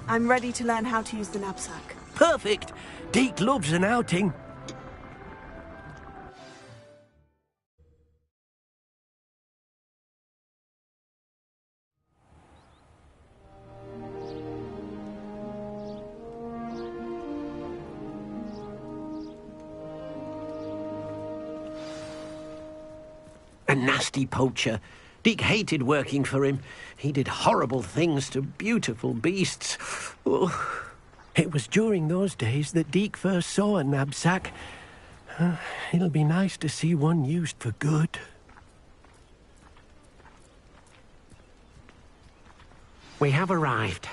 I'm ready to learn how to use the knapsack. Perfect! Deke loves an outing. A nasty poacher. Deke hated working for him. He did horrible things to beautiful beasts. Oh. It was during those days that Deke first saw a knapsack. It'll be nice to see one used for good. We have arrived.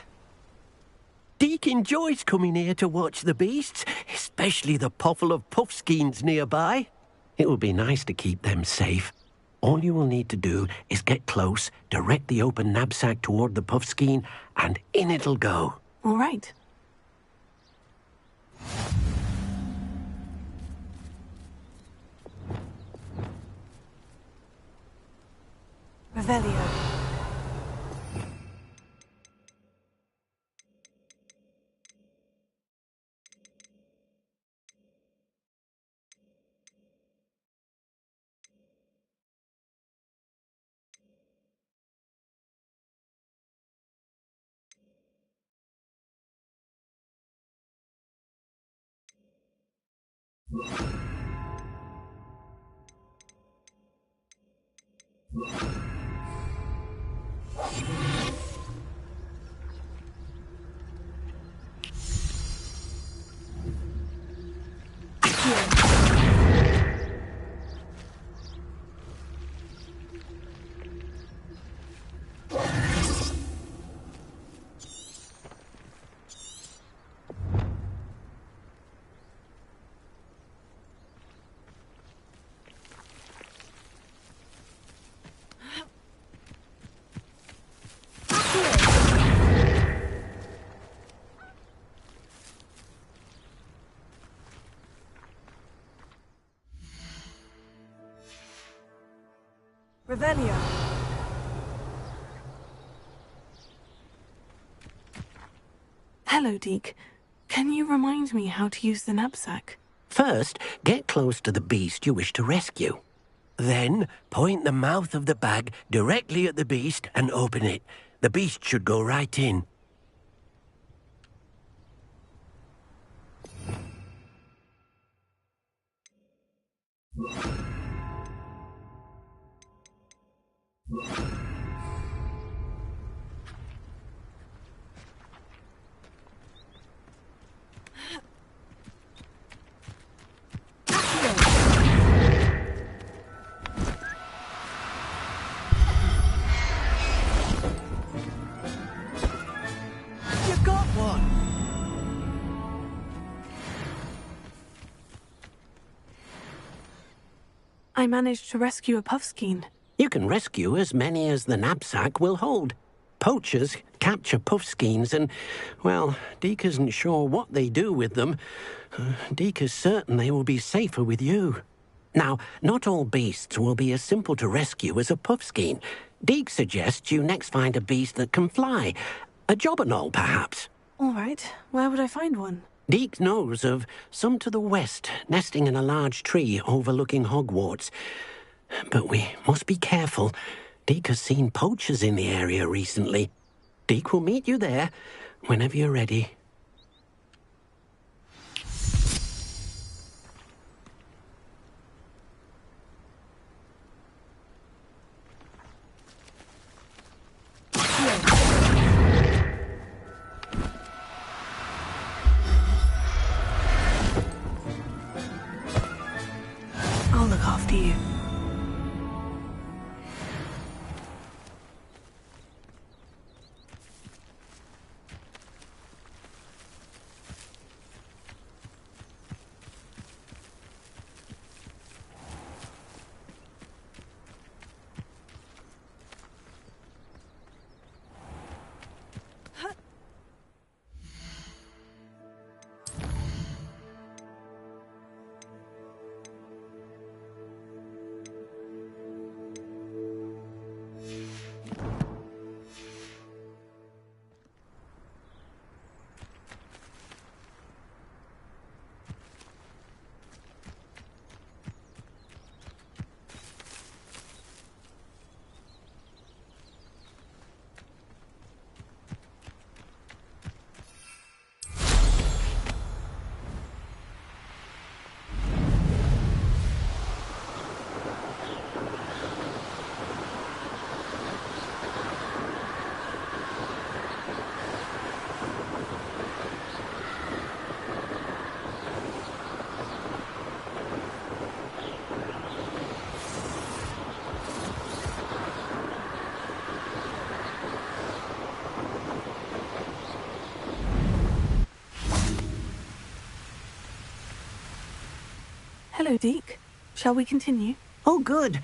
Deke enjoys coming here to watch the beasts, especially the potful of puffskeins nearby. It will be nice to keep them safe. All you will need to do is get close, direct the open knapsack toward the puffskein, and in it'll go. All right. Revelio. Revelio. Hello, Deke. Can you remind me how to use the knapsack? First, get close to the beast you wish to rescue. Then, point the mouth of the bag directly at the beast and open it. The beast should go right in. I managed to rescue a puffskein. You can rescue as many as the knapsack will hold. Poachers capture puffskeins and, well, Deke isn't sure what they do with them. Deke is certain they will be safer with you. Now, not all beasts will be as simple to rescue as a puffskein. Deke suggests you next find a beast that can fly. A jobberknoll, perhaps. All right. Where would I find one? Deke knows of some to the west, nesting in a large tree overlooking Hogwarts. But we must be careful. Deke has seen poachers in the area recently. Deke will meet you there whenever you're ready. I'll look after you. Hello, Deke. Shall we continue? Oh, good.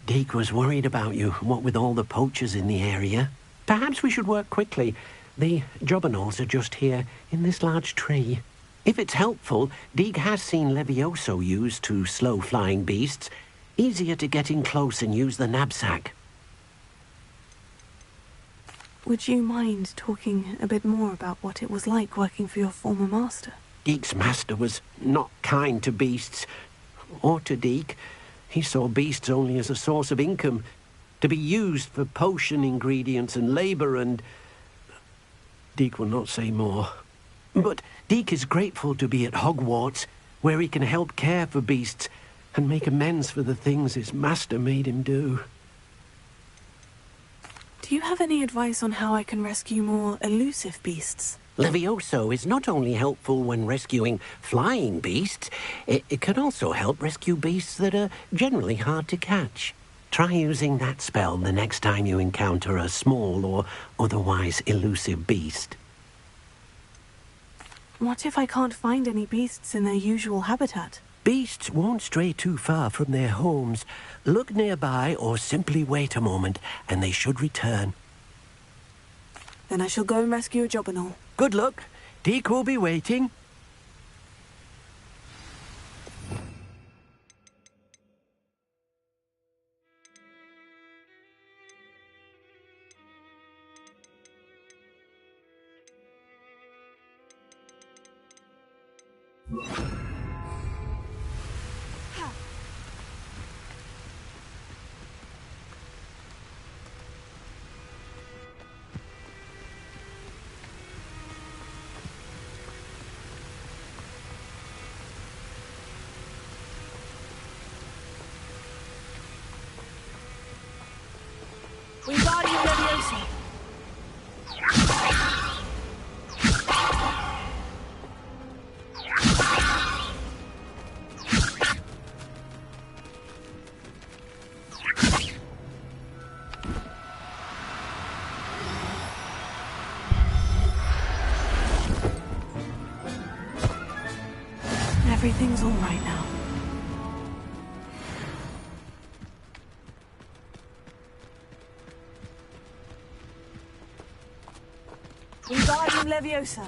Deke was worried about you, what with all the poachers in the area. Perhaps we should work quickly. The jobberknolls are just here, in this large tree. If it's helpful, Deke has seen Levioso used to slow flying beasts. Easier to get in close and use the knapsack. Would you mind talking a bit more about what it was like working for your former master? Deke's master was not kind to beasts, or to Deke. He saw beasts only as a source of income, to be used for potion ingredients and labour, and... Deke will not say more. But Deke is grateful to be at Hogwarts, where he can help care for beasts and make amends for the things his master made him do. Do you have any advice on how I can rescue more elusive beasts? Levioso is not only helpful when rescuing flying beasts, it can also help rescue beasts that are generally hard to catch. Try using that spell the next time you encounter a small or otherwise elusive beast. What if I can't find any beasts in their usual habitat? Beasts won't stray too far from their homes. Look nearby or simply wait a moment, and they should return. Then I shall go and rescue a jobberknoll. Good luck. Deke will be waiting. Wingardium Leviosa! Everything's all right now. Wingardium Leviosa!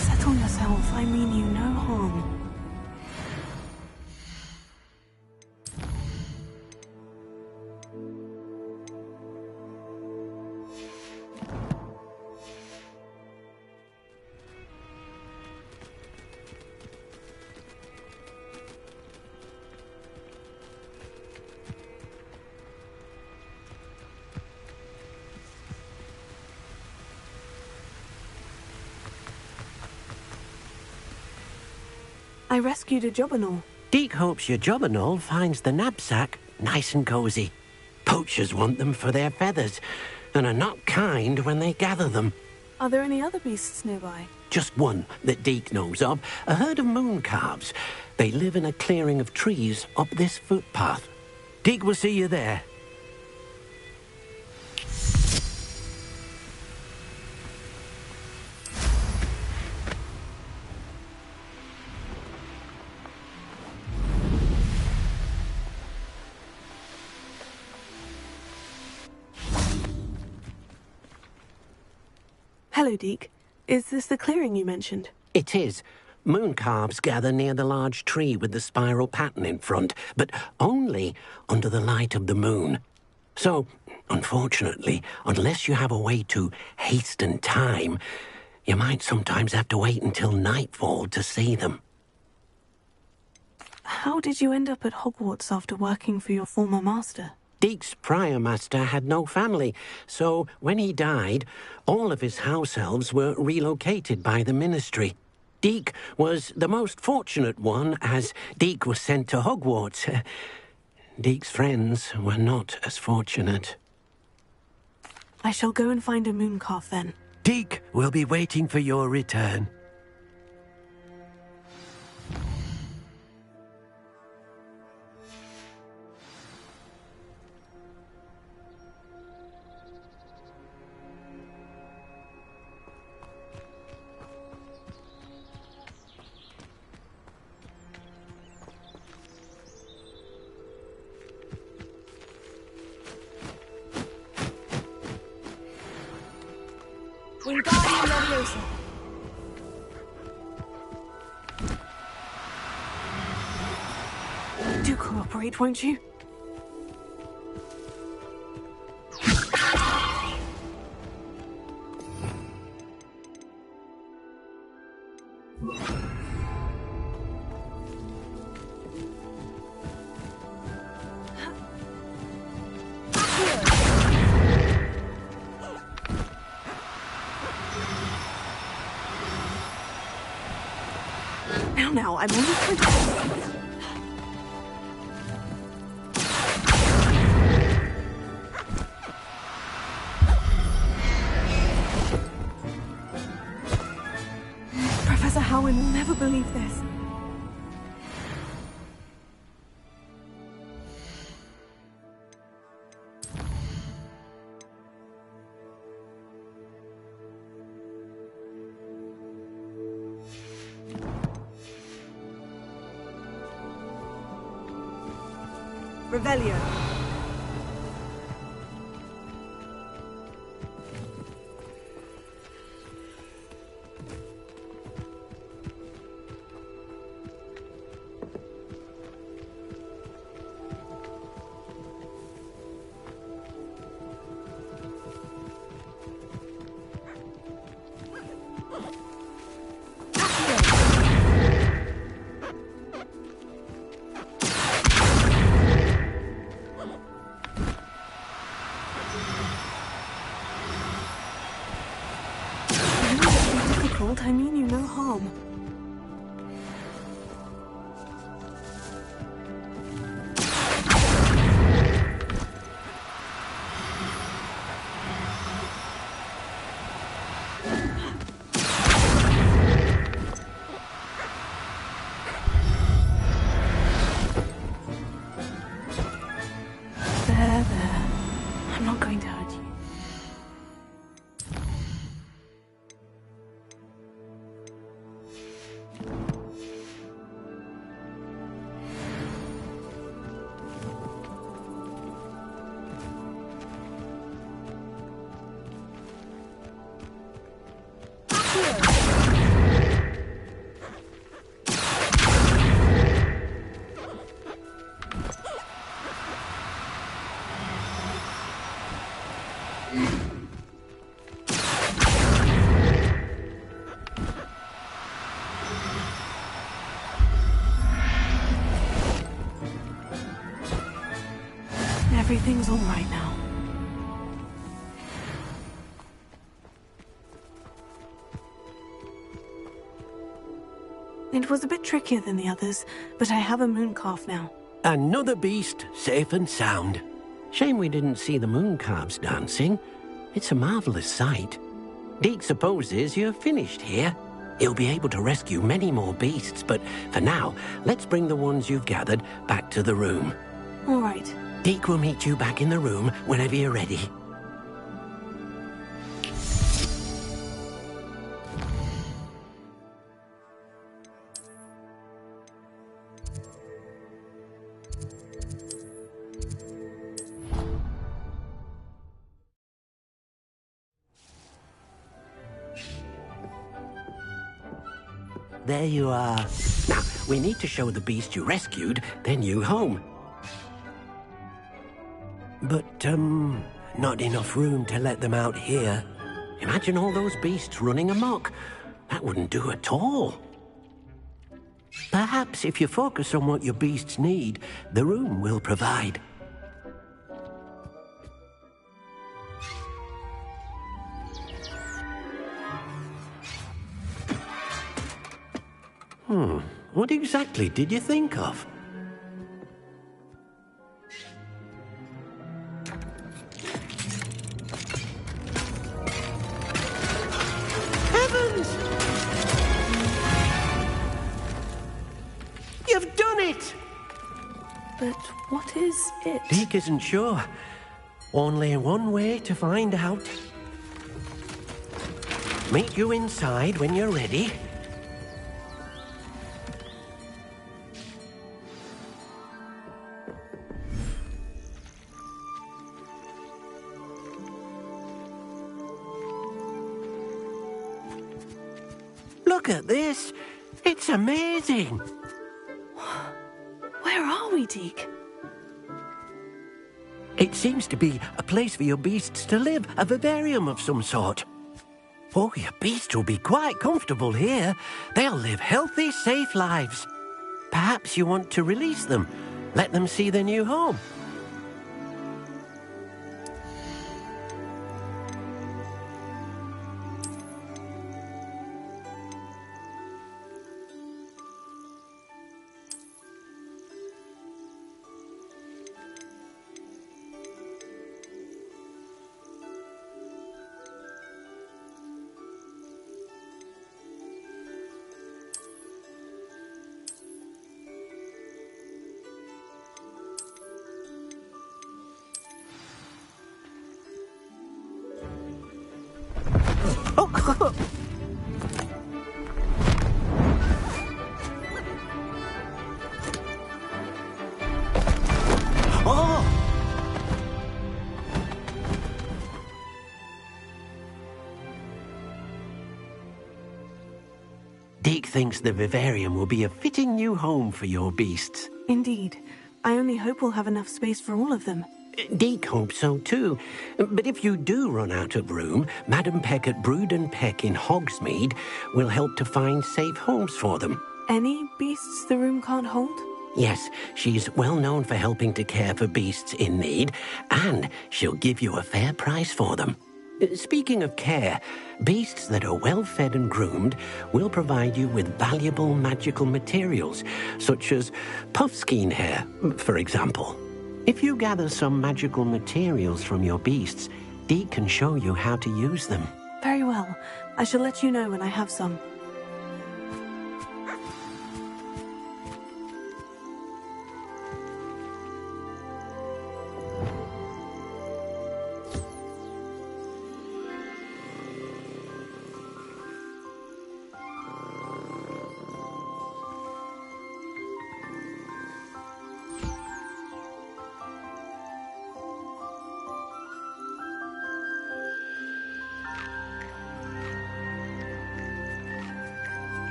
Settle yourself. I mean you no harm. I rescued a jobberknoll. Deke hopes your jobberknoll finds the knapsack nice and cozy. Poachers want them for their feathers, and are not kind when they gather them. Are there any other beasts nearby? Just one that Deke knows of, a herd of moon calves. They live in a clearing of trees up this footpath. Deke will see you there. Hello, Deke. Is this the clearing you mentioned? It is. Moon calves gather near the large tree with the spiral pattern in front, but only under the light of the moon. So, unfortunately, unless you have a way to hasten time, you might sometimes have to wait until nightfall to see them. How did you end up at Hogwarts after working for your former master? Deke's prior master had no family, so when he died, all of his house elves were relocated by the ministry. Deke was the most fortunate one, as Deke was sent to Hogwarts. Deke's friends were not as fortunate. I shall go and find a mooncalf then. Deke will be waiting for your return. Wingardium Leviosa. Do cooperate, won't you? Now, I'm only trying to... Professor Howin will never believe this. Revelio. I mean you no harm. There. I'm not going to hurt you. Everything's all right now. It was a bit trickier than the others, but I have a mooncalf now. Another beast, safe and sound. Shame we didn't see the mooncalves dancing. It's a marvelous sight. Deke supposes you're finished here. He'll be able to rescue many more beasts, but for now, let's bring the ones you've gathered back to the room. All right. Deke will meet you back in the room whenever you're ready. There you are. Now, we need to show the beast you rescued their new home. But, not enough room to let them out here. Imagine all those beasts running amok. That wouldn't do at all. Perhaps if you focus on what your beasts need, the room will provide. What exactly did you think of? Heavens! You've done it! But what is it? Deke isn't sure. Only one way to find out. Meet you inside when you're ready. Look at this. It's amazing. Where are we, Deke? It seems to be a place for your beasts to live, a vivarium of some sort. Oh, your beasts will be quite comfortable here. They'll live healthy, safe lives. Perhaps you want to release them, let them see their new home. Oh! Deke thinks the vivarium will be a fitting new home for your beasts. Indeed. I only hope we'll have enough space for all of them. Deke hopes so too. But if you do run out of room, Madam Peck at Brood and Peck in Hogsmeade will help to find safe homes for them. Any beasts the room can't hold? Yes, she's well known for helping to care for beasts in need, and she'll give you a fair price for them. Speaking of care, beasts that are well fed and groomed will provide you with valuable magical materials, such as puffskein hair, for example. If you gather some magical materials from your beasts, Deke can show you how to use them. Very well. I shall let you know when I have some.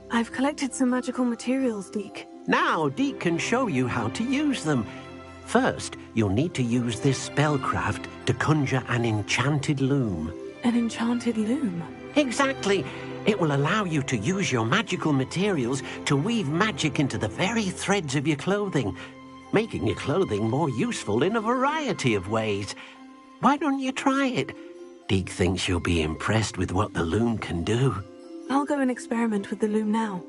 I've collected some magical materials, Deke. Now Deke can show you how to use them. First, you'll need to use this spellcraft to conjure an enchanted loom. An enchanted loom? Exactly. It will allow you to use your magical materials to weave magic into the very threads of your clothing, making your clothing more useful in a variety of ways. Why don't you try it? Deke thinks you'll be impressed with what the loom can do. I'll go and experiment with the loom now.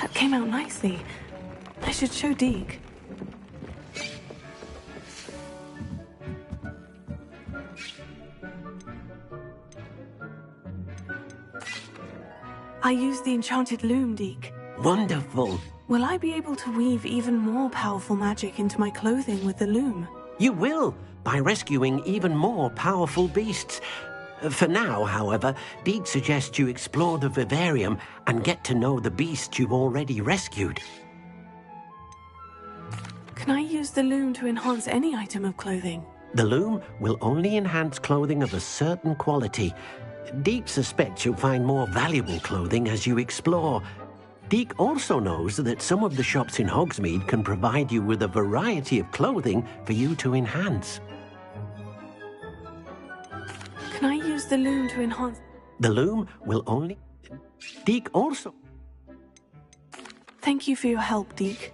That came out nicely. I should show Deke. I used the enchanted loom, Deke. Wonderful. Will I be able to weave even more powerful magic into my clothing with the loom? You will, by rescuing even more powerful beasts. For now, however, Deke suggests you explore the vivarium and get to know the beasts you've already rescued. Can I use the loom to enhance any item of clothing? The loom will only enhance clothing of a certain quality. Deke suspects you'll find more valuable clothing as you explore. Deke also knows that some of the shops in Hogsmeade can provide you with a variety of clothing for you to enhance. Can I use the loom to enhance... The loom will only... Deke also... Thank you for your help, Deke.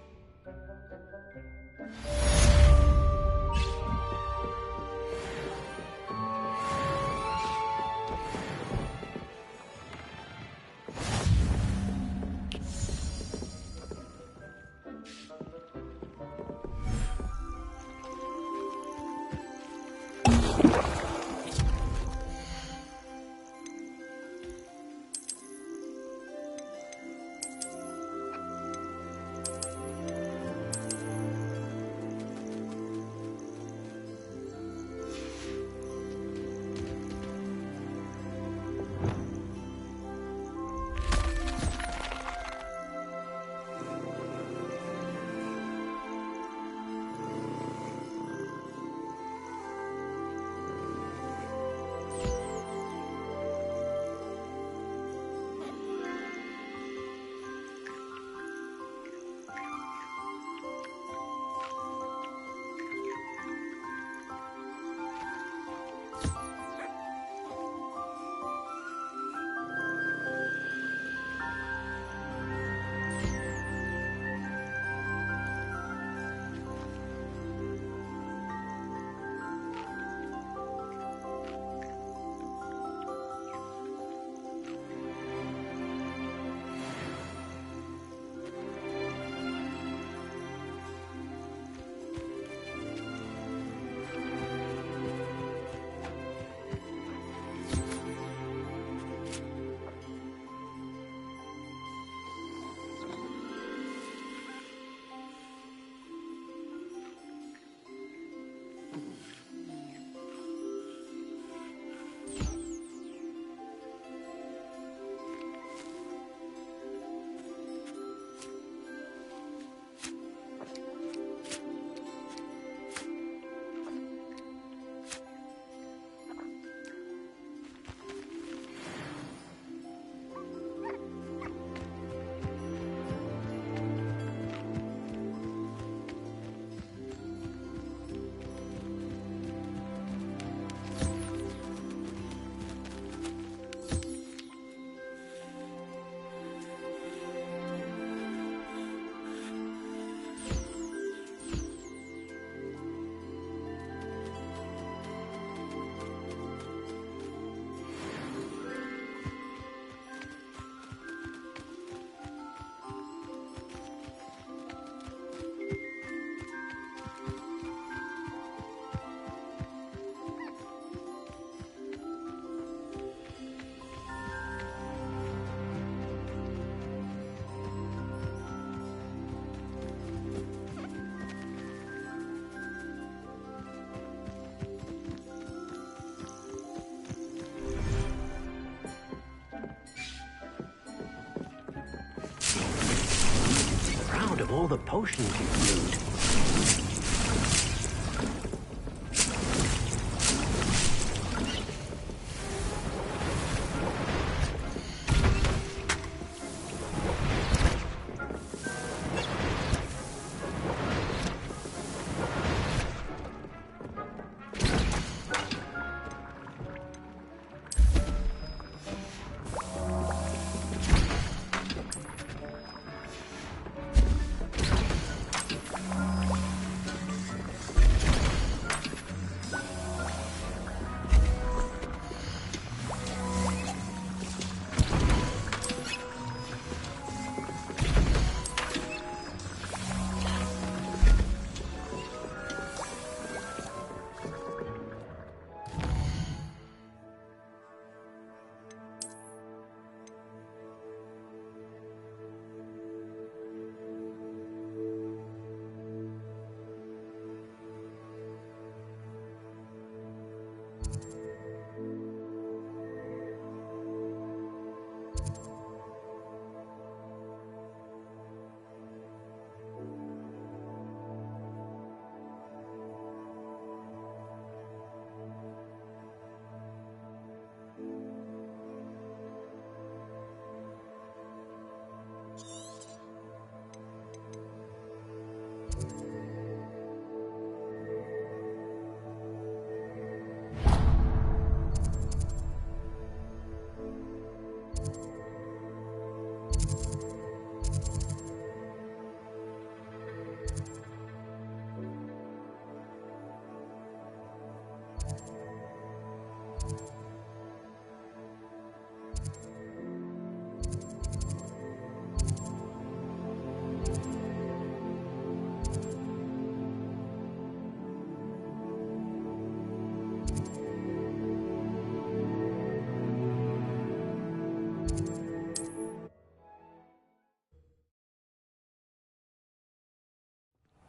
all the potions you brewed.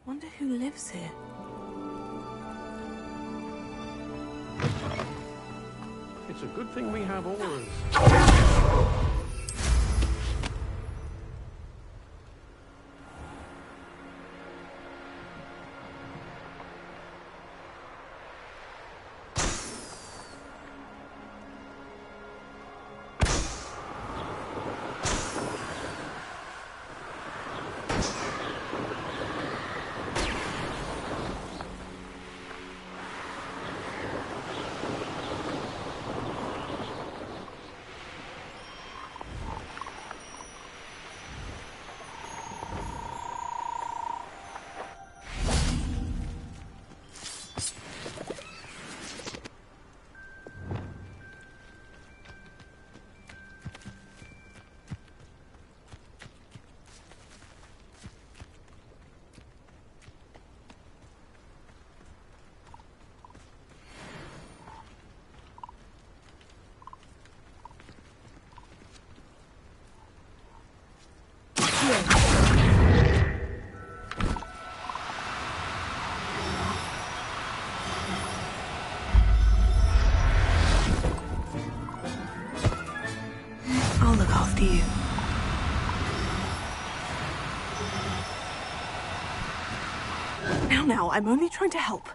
Wonder who lives here. It's a good thing we have auras. I'll look after you. Now, I'm only trying to help.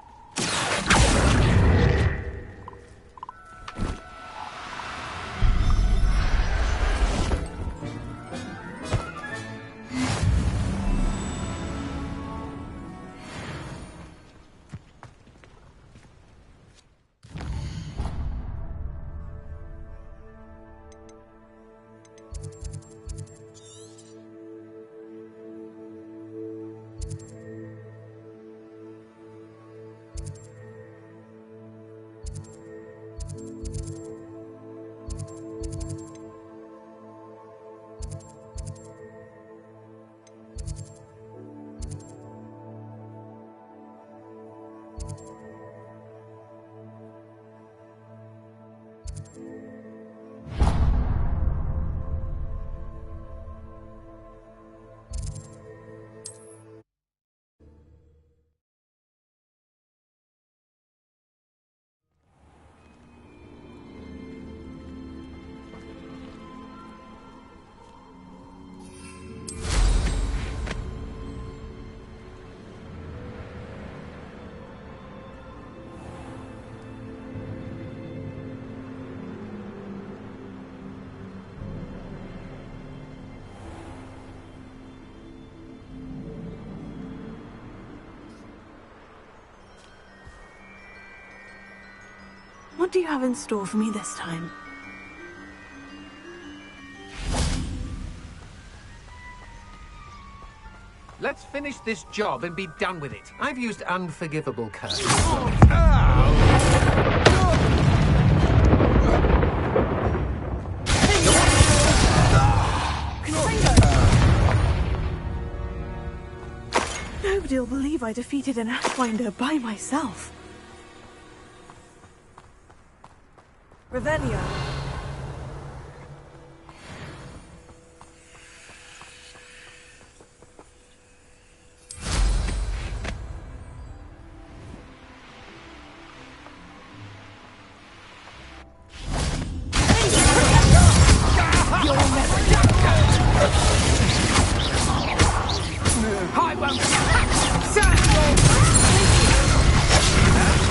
What do you have in store for me this time? Let's finish this job and be done with it. I've used unforgivable curse. Nobody'll believe I defeated an Ashwinder by myself. Revelio. I won't.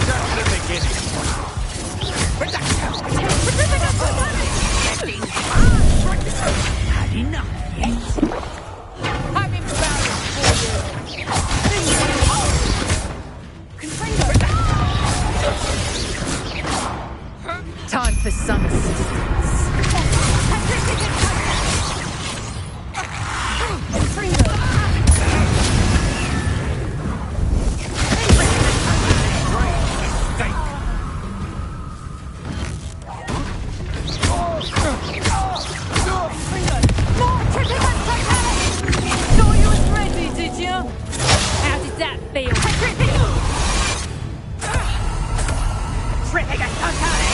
Just the beginning. Had enough yet? I'm in balance for you. Time for some assistance. Thought you was ready, did you? How did that feel? Tripping a totally!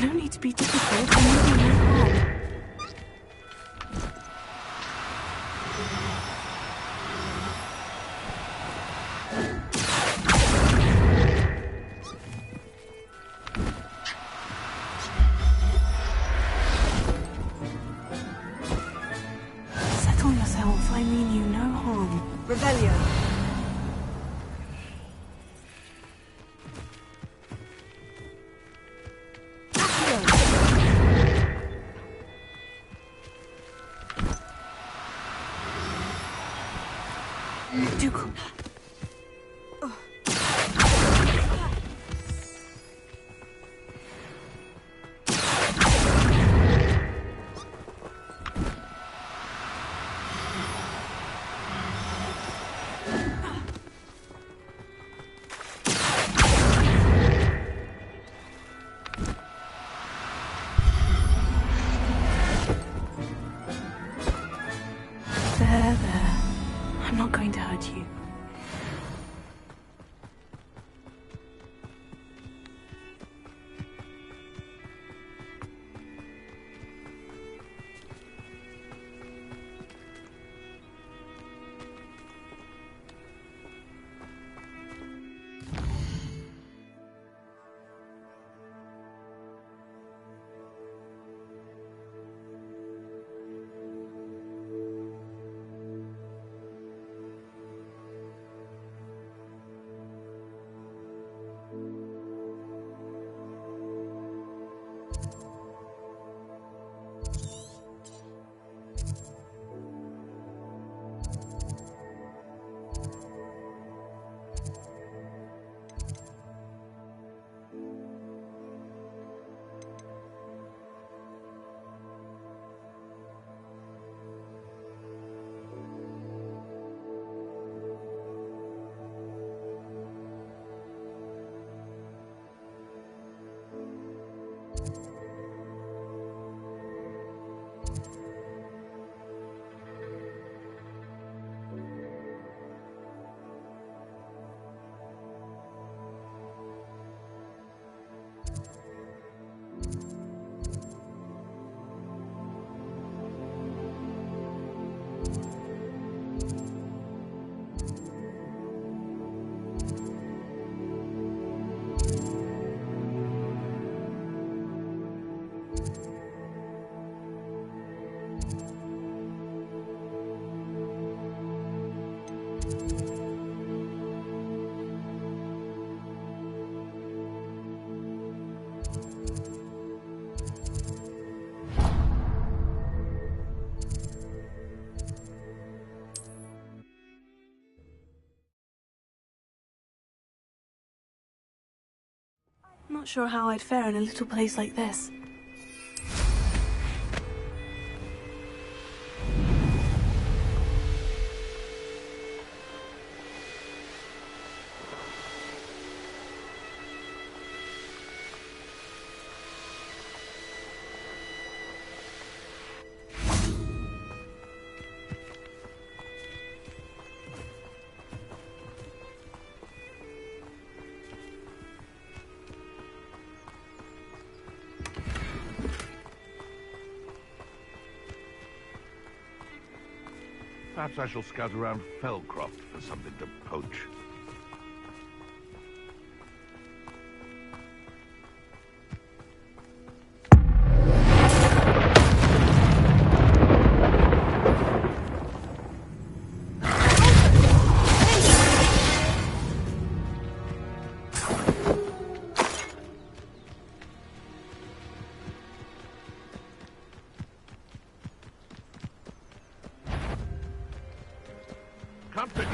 No need to be difficult. I mean you no harm. Settle yourself. I mean you no harm. Revelio. Duke. There. I'm not going to hurt you. not sure how I'd fare in a little place like this. Perhaps I shall scout around Fellcroft for something to poach.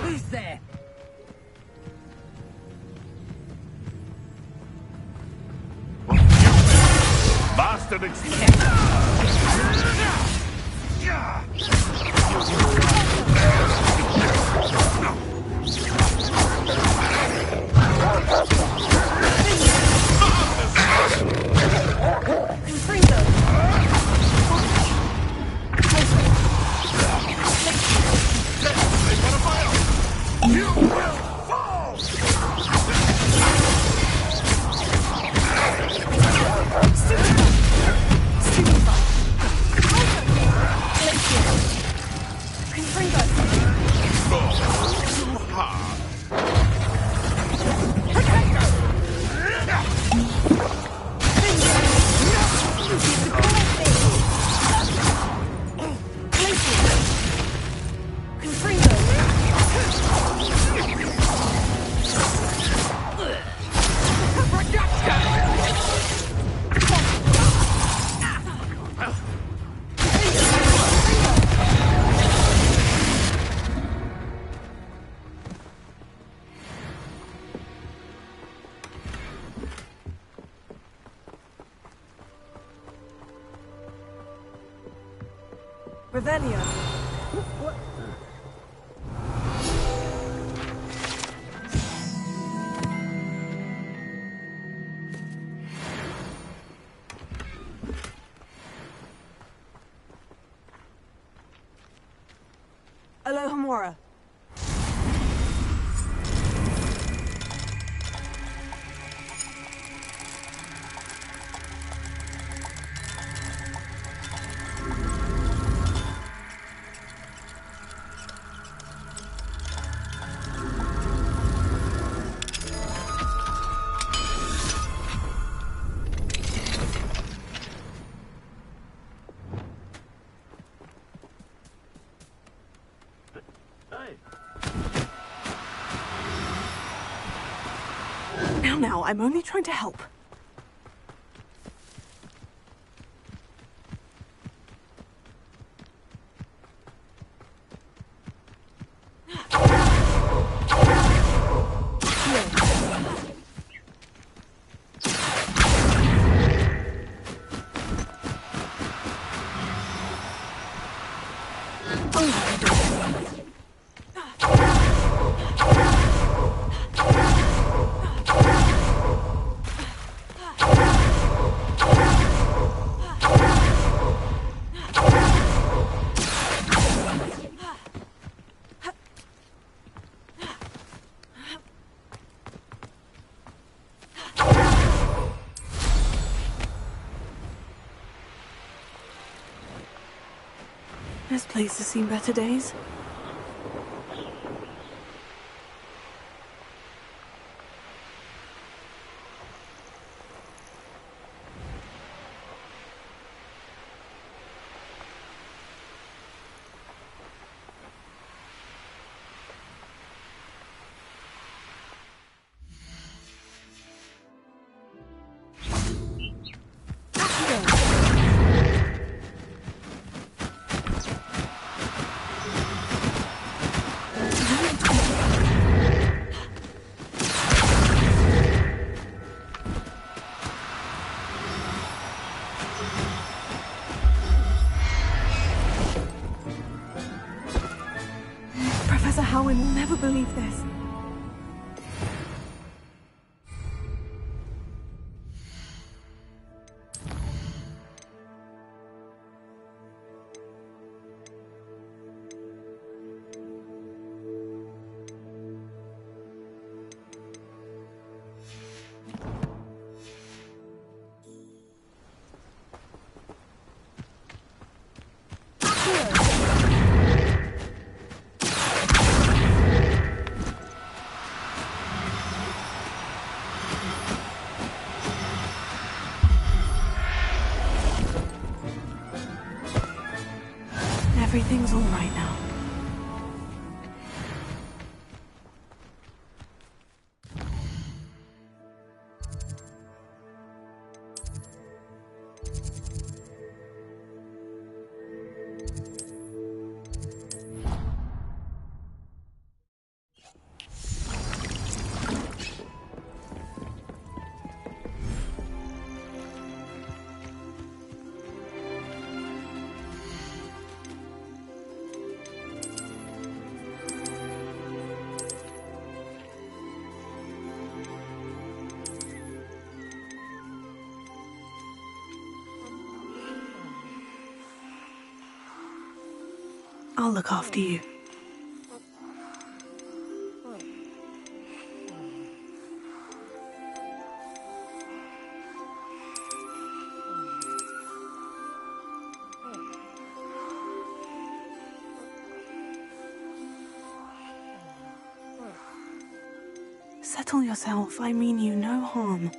Who's there? Bastard Revelio. Alohomora. Now, I'm only trying to help. This place has seen better days. believe this. Everything's all right now. I'll look after you. Settle yourself. I mean you no harm.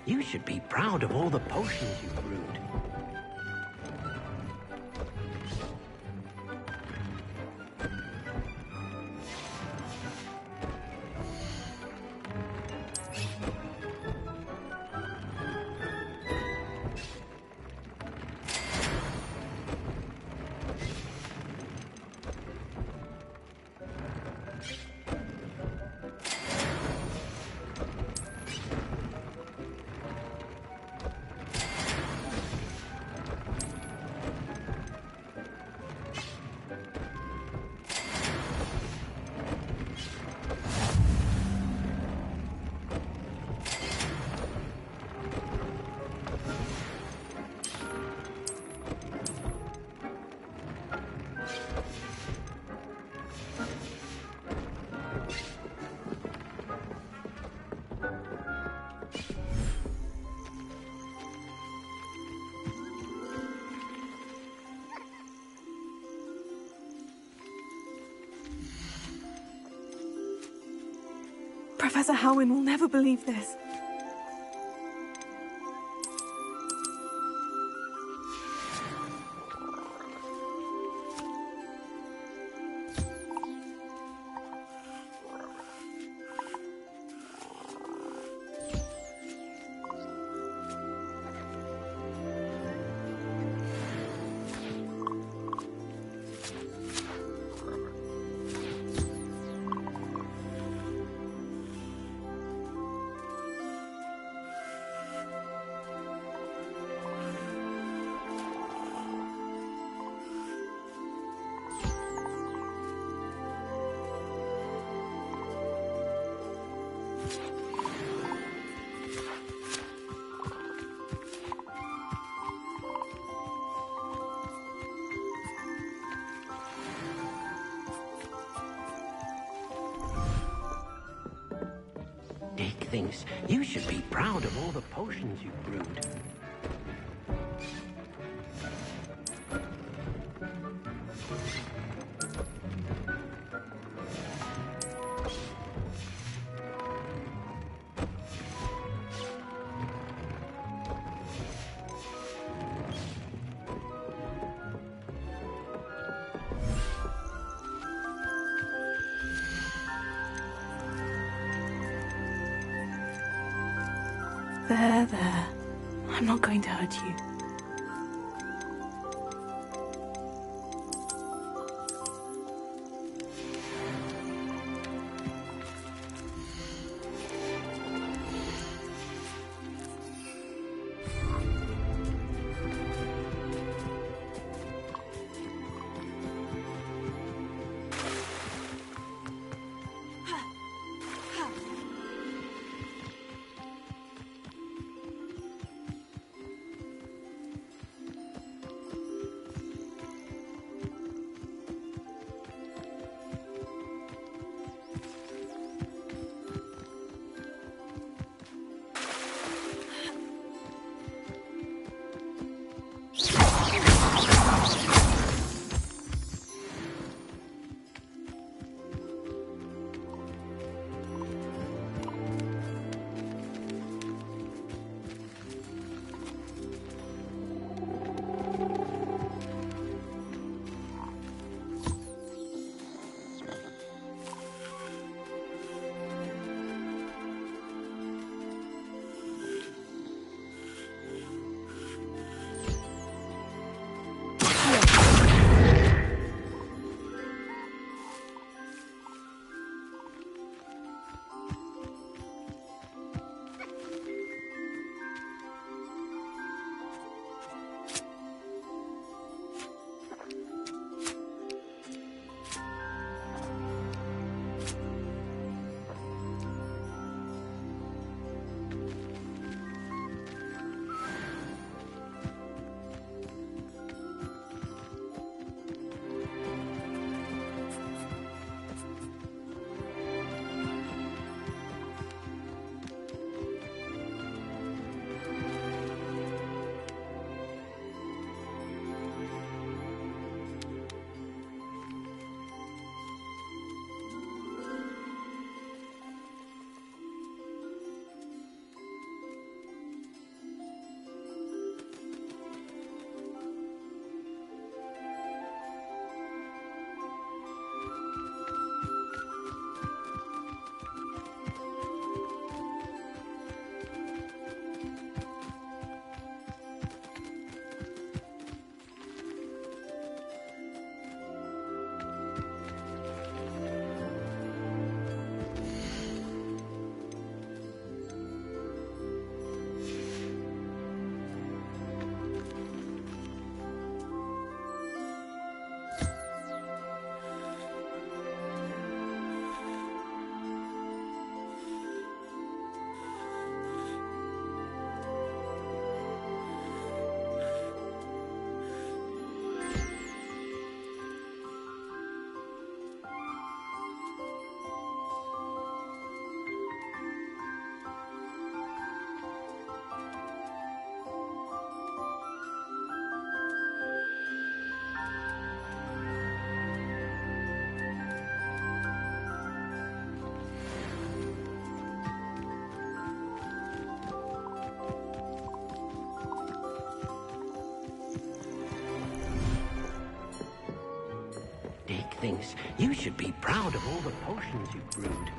You should be proud of all the potions you've brewed. Professor Howin will never believe this. Dick thinks you should be proud of all the potions you've brewed. There. I'm not going to hurt you. thinks you should be proud of all the potions you've brewed.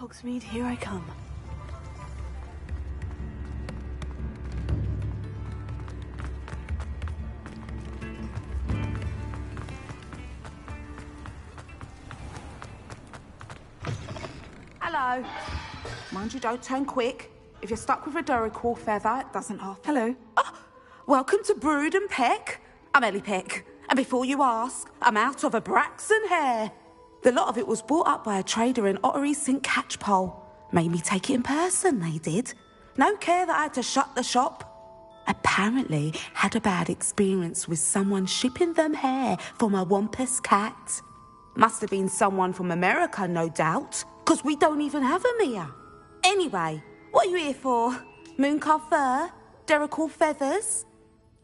Hogsmeade, here I come. Hello. Mind you, don't turn quick. If you're stuck with a Duracell feather, it doesn't half. Hello. Oh, welcome to Brood and Peck. I'm Ellie Peck. And before you ask, I'm out of a Braxton hair. The lot of it was bought up by a trader in Ottery St. Catchpole. Made me take it in person, they did. No care that I had to shut the shop. Apparently had a bad experience with someone shipping them hair for my Wampus cat. Must have been someone from America, no doubt, because we don't even have them here. Anyway, what are you here for? Mooncarved fur? Duracell feathers?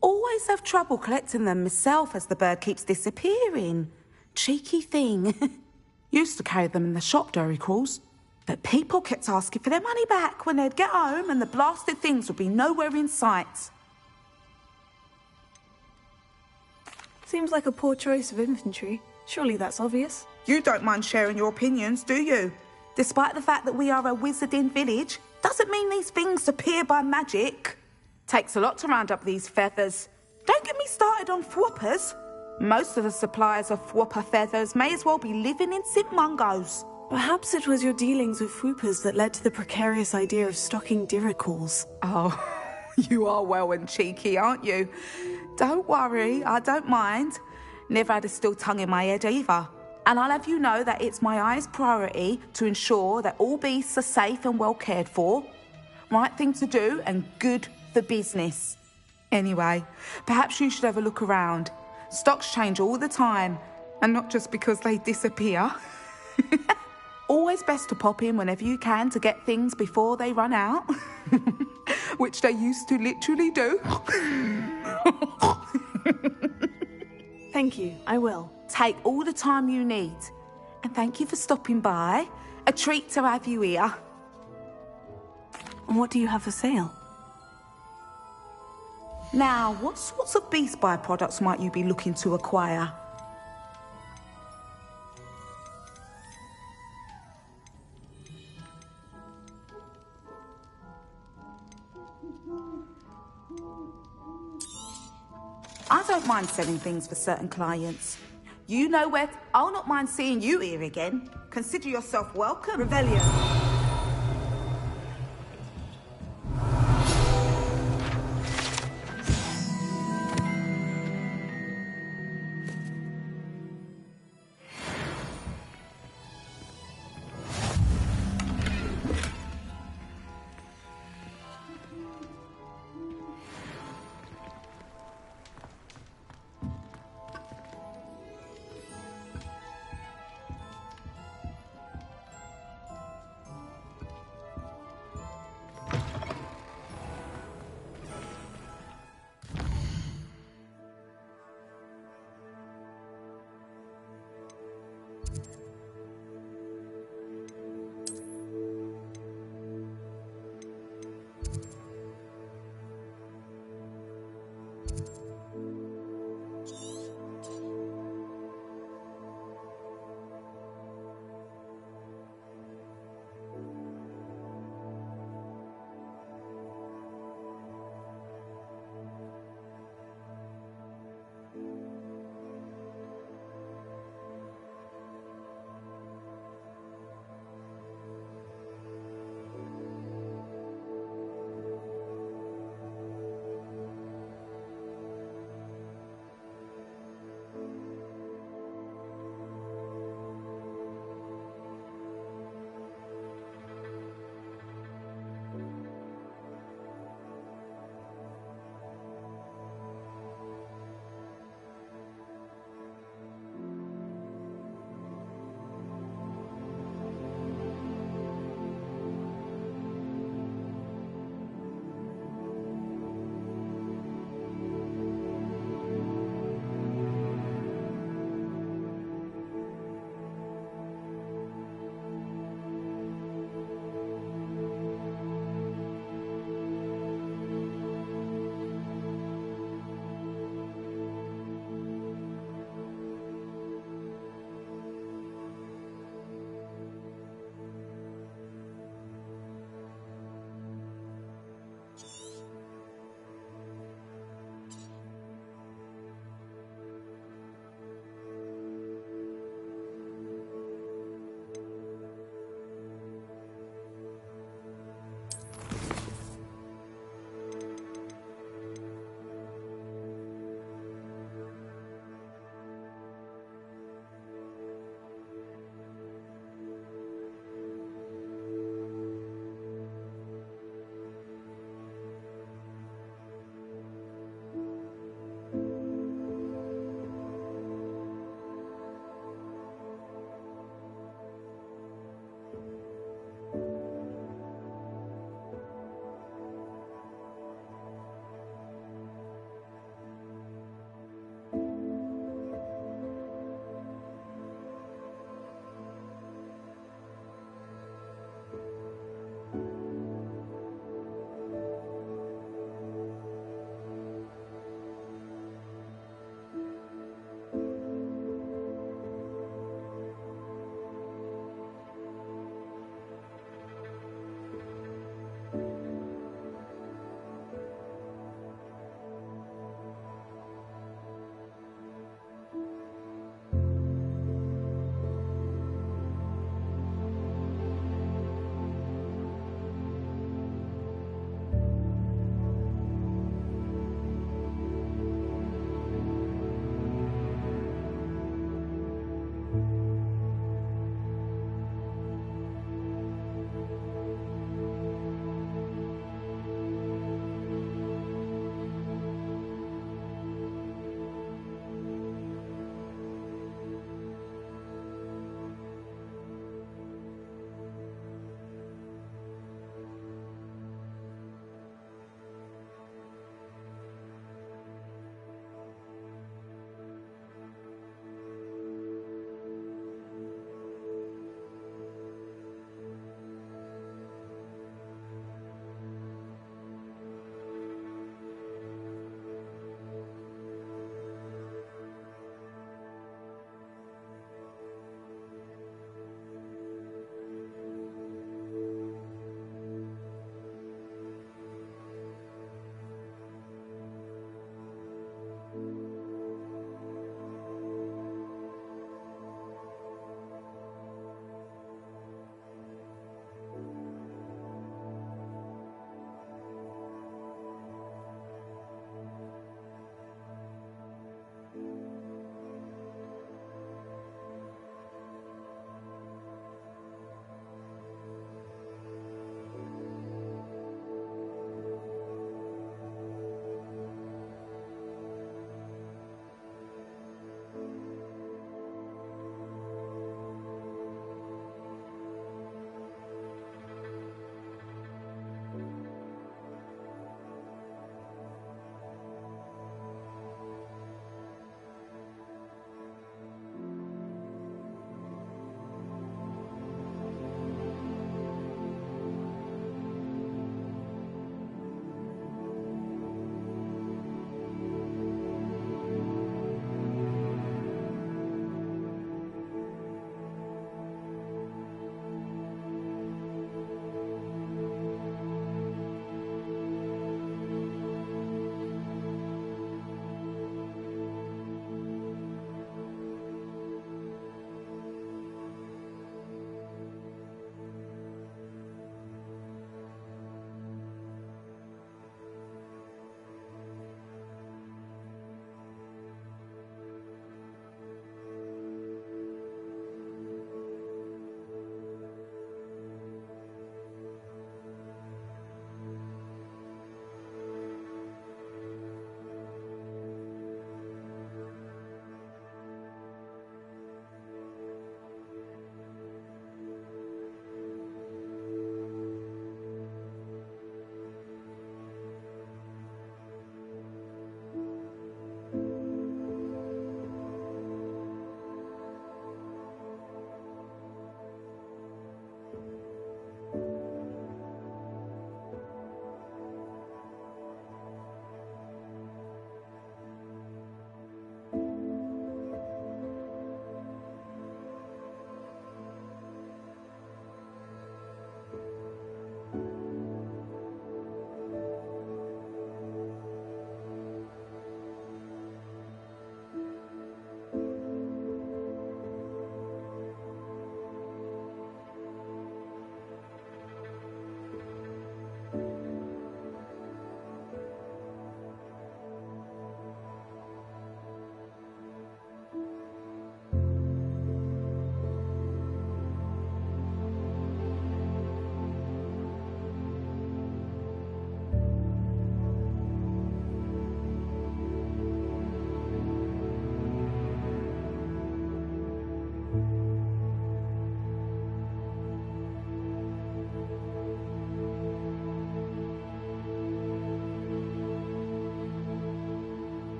Always have trouble collecting them myself as the bird keeps disappearing. Cheeky thing. Used to carry them in the shop, Duracells. But people kept asking for their money back when they'd get home and the blasted things would be nowhere in sight. Seems like a poor choice of infantry. Surely that's obvious. You don't mind sharing your opinions, do you? Despite the fact that we are a wizarding village, doesn't mean these things appear by magic. Takes a lot to round up these feathers. Don't get me started on thwoppers. Most of the suppliers of thwopper feathers may as well be living in St. Mungo's. Perhaps it was your dealings with Fwoopers that led to the precarious idea of stocking Duracells. Oh, you are well and cheeky, aren't you? Don't worry, I don't mind. Never had a still tongue in my head either. And I'll have you know that it's my highest priority to ensure that all beasts are safe and well cared for. Right thing to do and good for business. Anyway, perhaps you should have a look around. Stocks change all the time, and not just because they disappear. Always best to pop in whenever you can to get things before they run out. Which they used to literally do. Thank you, I will. Take all the time you need. And thank you for stopping by. A treat to have you here. What do you have for sale? Now, what sorts of beast byproducts might you be looking to acquire? I don't mind selling things for certain clients. You know where... I'll not mind seeing you here again. Consider yourself welcome. Revelio.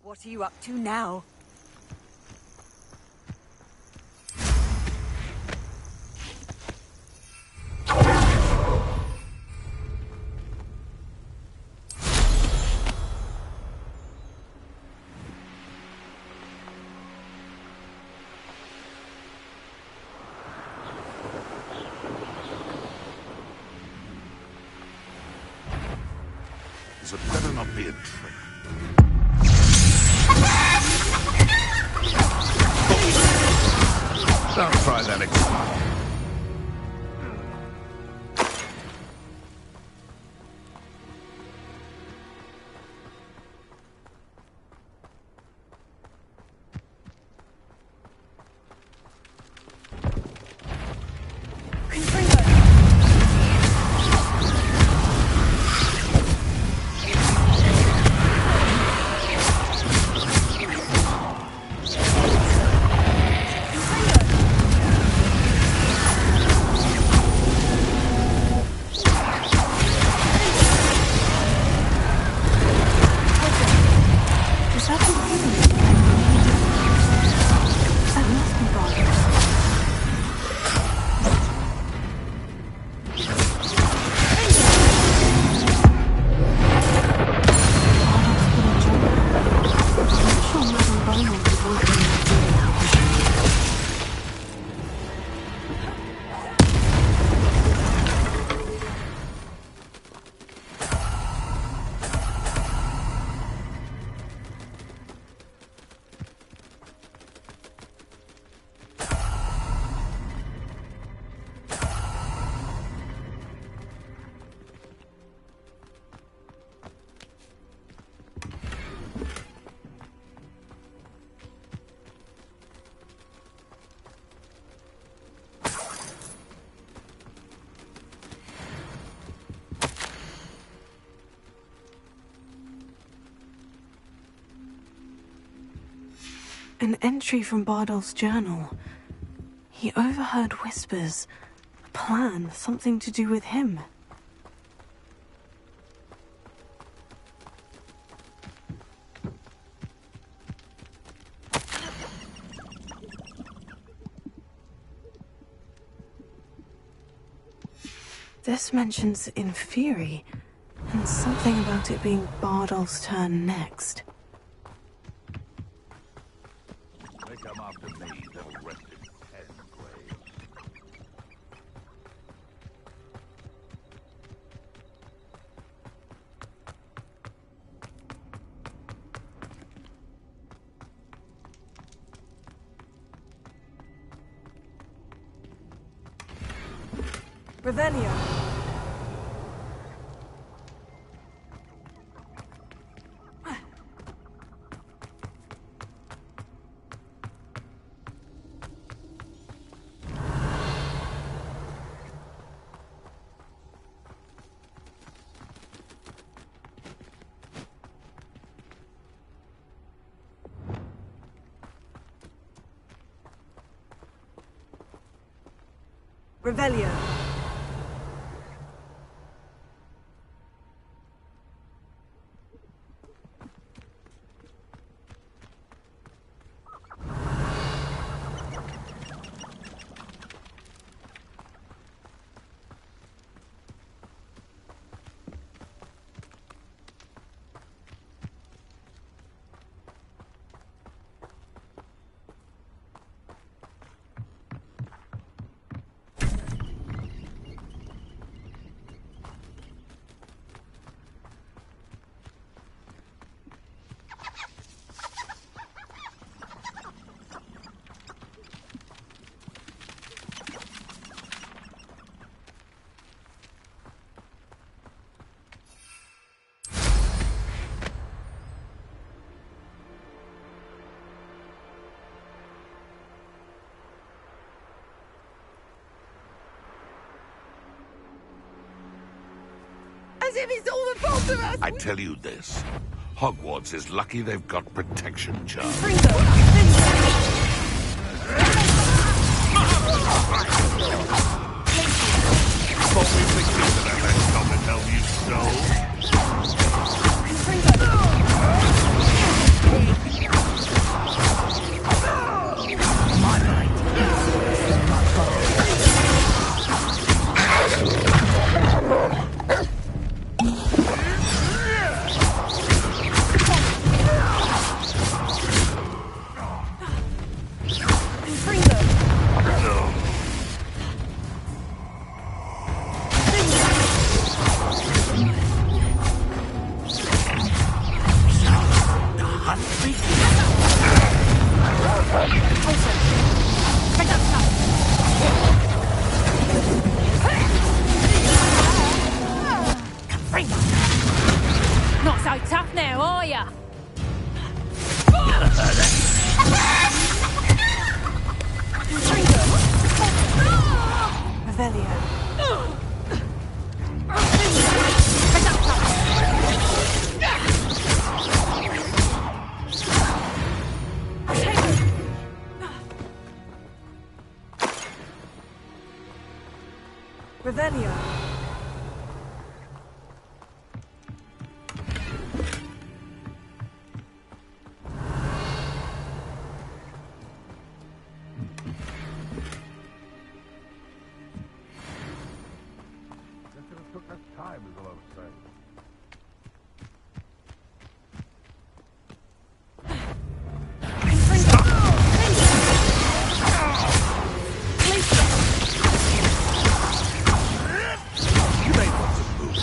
What are you up to now? This had better not be a trick. Don't try that again. An entry from Bardolph's journal. He overheard whispers. A plan, something to do with him. This mentions Inferi, and something about it being Bardolph's turn next. They come after me, they'll rest in 10 graves. Revelio. Revelio. As if it's all the fault of us! I tell you this. Hogwarts is lucky they've got protection charms. Thought we fixed it to that common helm you stole. Not so tough now, are ya? Revelio. Revelio. Took us time, is all I'm saying. You may want to move.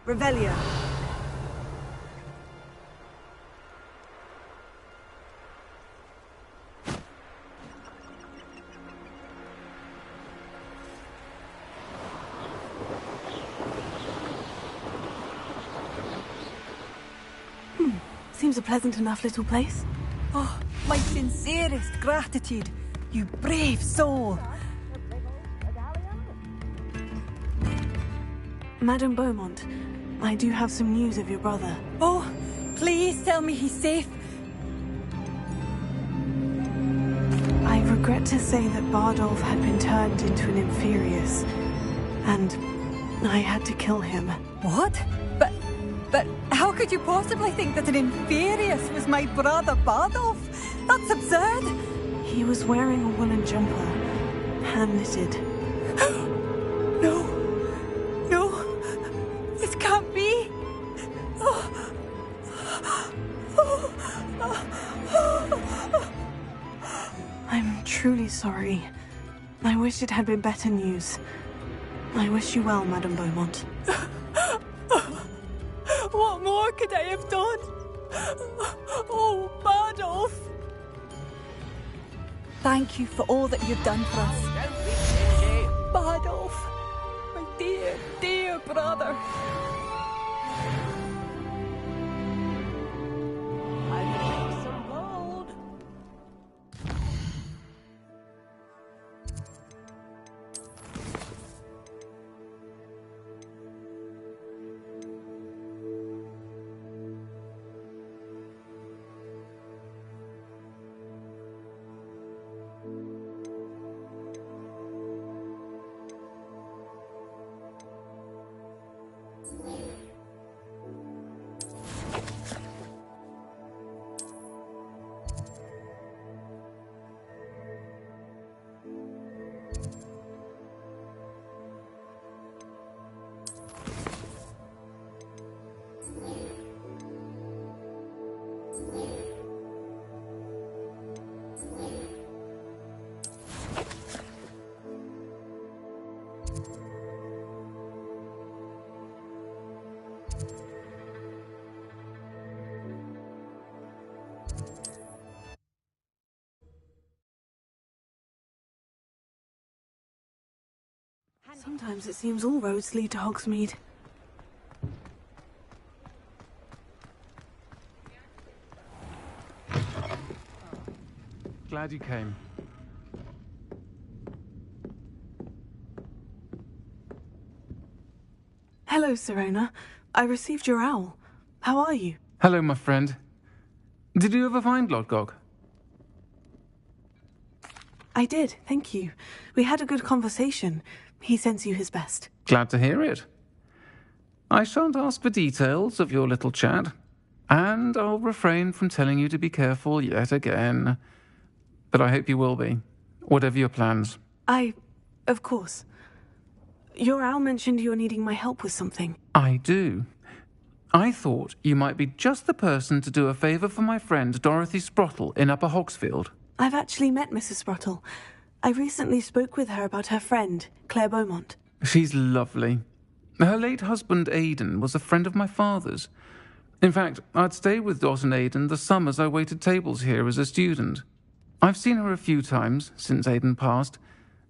Revelio. Seems a pleasant enough little place. Oh, my sincerest gratitude, you brave soul. Madame Beaumont, I do have some news of your brother. Oh, please tell me he's safe. I regret to say that Bardolph had been turned into an Inferius, and I had to kill him. What? But how could you possibly think that an Inferius was my brother Bardolph? That's absurd. He was wearing a woolen jumper, hand-knitted. No. This can't be. I'm truly sorry. I wish it had been better news. I wish you well, Madame Beaumont. What more could I have done? Oh, Bardolph. Thank you for all that you've done for us. Bardolph, my dear, dear brother. Sometimes it seems all roads lead to Hogsmeade. Glad you came. Hello, Serona. I received your owl. How are you? Hello, my friend. Did you ever find Lodgok? I did, thank you. We had a good conversation. He sends you his best. Glad to hear it. I shan't ask for details of your little chat, and I'll refrain from telling you to be careful yet again. But I hope you will be, whatever your plans. Of course. Your owl mentioned you're needing my help with something. I do. I thought you might be just the person to do a favour for my friend Dorothy Sprottle in Upper Hogsfield. I've actually met Mrs. Sprottle. I recently spoke with her about her friend, Claire Beaumont. She's lovely. Her late husband, Aidan, was a friend of my father's. In fact, I'd stayed with Dot and Aidan the summers I waited tables here as a student. I've seen her a few times since Aidan passed,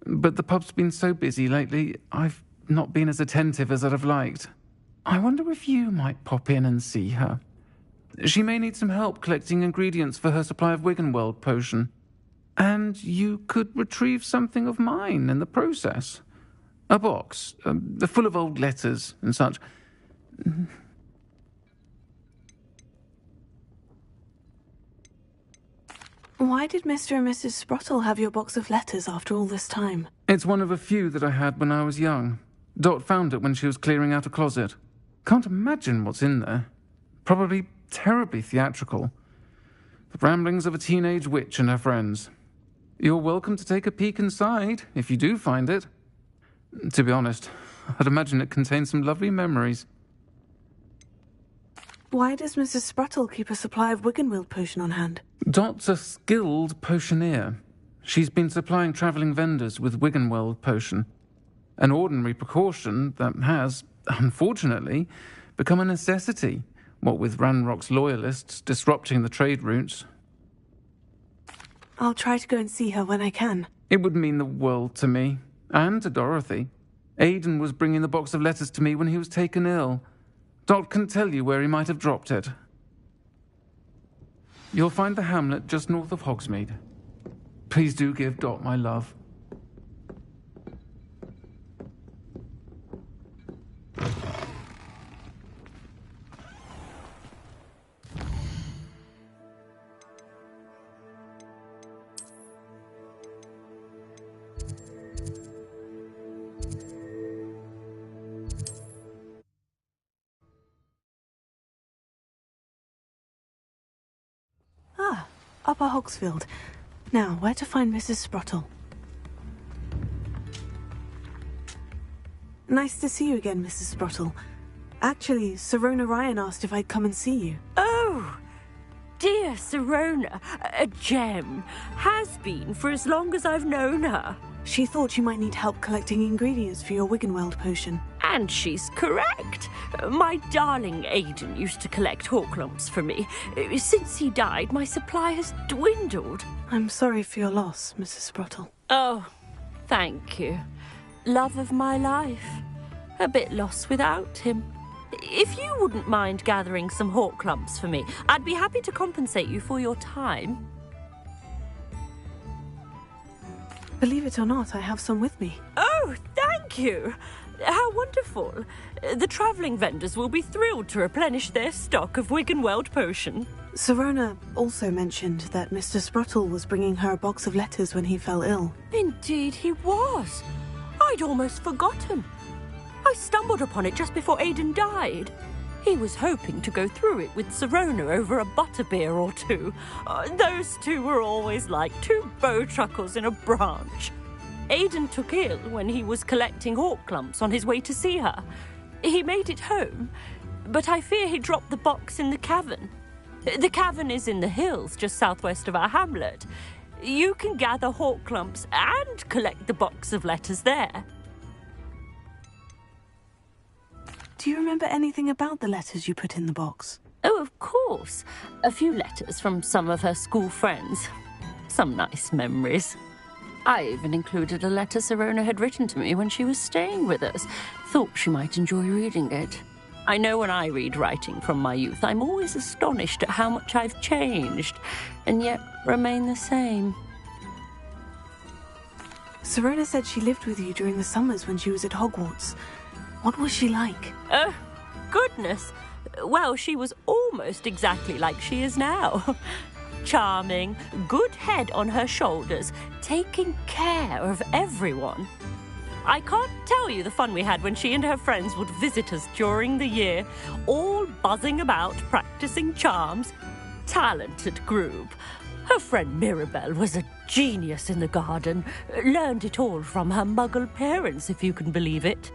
but the pub's been so busy lately, I've not been as attentive as I'd have liked. I wonder if you might pop in and see her. She may need some help collecting ingredients for her supply of Wiggenweld potion. And you could retrieve something of mine in the process. A box, full of old letters and such. Why did Mr. and Mrs. Sprottle have your box of letters after all this time? It's one of a few that I had when I was young. Dot found it when she was clearing out a closet. Can't imagine what's in there. Probably terribly theatrical. The ramblings of a teenage witch and her friends. You're welcome to take a peek inside, if you do find it. To be honest, I'd imagine it contains some lovely memories. Why does Mrs. Sprottle keep a supply of Wiggenweld potion on hand? Dot's a skilled potioneer. She's been supplying travelling vendors with Wiggenweld potion. An ordinary precaution that has, unfortunately, become a necessity, what with Ranrock's loyalists disrupting the trade routes. I'll try to go and see her when I can. It would mean the world to me, and to Dorothy. Aidan was bringing the box of letters to me when he was taken ill. Dot can tell you where he might have dropped it. You'll find the hamlet just north of Hogsmeade. Please do give Dot my love. Upper Hogsfield. Now, where to find Mrs. Sprottle? Nice to see you again, Mrs. Sprottle. Actually, Serona Ryan asked if I'd come and see you. Oh, dear Serona, a gem. Has been for as long as I've known her. She thought you might need help collecting ingredients for your Wiggenweld potion. And she's correct. My darling Aidan used to collect Horklumps for me. Since he died, my supply has dwindled. I'm sorry for your loss, Mrs. Sprottle. Oh, thank you. Love of my life. A bit lost without him. If you wouldn't mind gathering some Horklumps for me, I'd be happy to compensate you for your time. Believe it or not, I have some with me. Oh, thank you. How wonderful. The travelling vendors will be thrilled to replenish their stock of Wiggenweld potion. Serona also mentioned that Mr. Sprottle was bringing her a box of letters when he fell ill. Indeed he was. I'd almost forgotten. I stumbled upon it just before Aidan died. He was hoping to go through it with Serona over a butterbeer or two. Those two were always like two bowtruckles in a branch. Aidan took ill when he was collecting Horklumps on his way to see her. He made it home, but I fear he dropped the box in the cavern. The cavern is in the hills just southwest of our hamlet. You can gather Horklumps and collect the box of letters there. Do you remember anything about the letters you put in the box? Oh, of course. A few letters from some of her school friends. Some nice memories. I even included a letter Sirona had written to me when she was staying with us. Thought she might enjoy reading it. I know when I read writing from my youth, I'm always astonished at how much I've changed, and yet remain the same. Sirona said she lived with you during the summers when she was at Hogwarts. What was she like? Oh, goodness. Well, she was almost exactly like she is now. Charming, good head on her shoulders, taking care of everyone. I can't tell you the fun we had when she and her friends would visit us during the year, all buzzing about, practicing charms. Talented group. Her friend Mirabelle was a genius in the garden. Learned it all from her muggle parents, if you can believe it.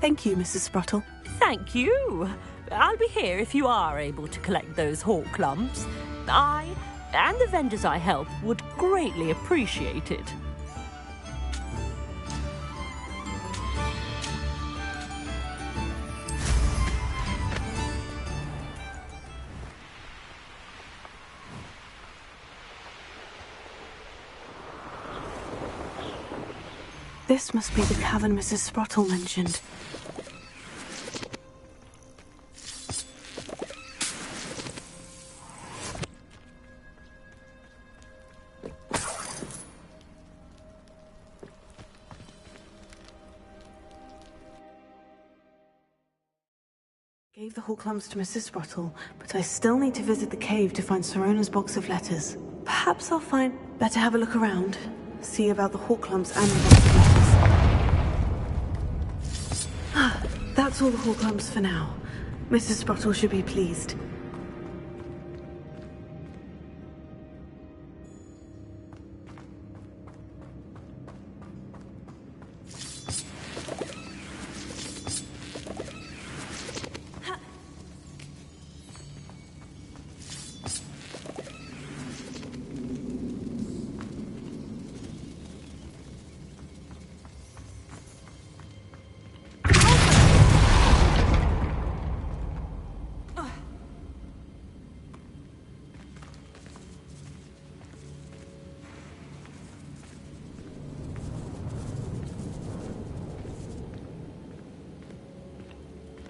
Thank you, Mrs. Sprottle. Thank you. I'll be here if you are able to collect those hawk lumps. I and the vendors I help would greatly appreciate it. This must be the cavern Mrs. Sprottle mentioned. Gave the hawk lumps to Mrs. Sprottle, but I still need to visit the cave to find Sirona's box of letters. Perhaps I'll find... Better have a look around. See about the hawk lumps and the box of letters. That's all the hawk lumps for now. Mrs. Sprottle should be pleased.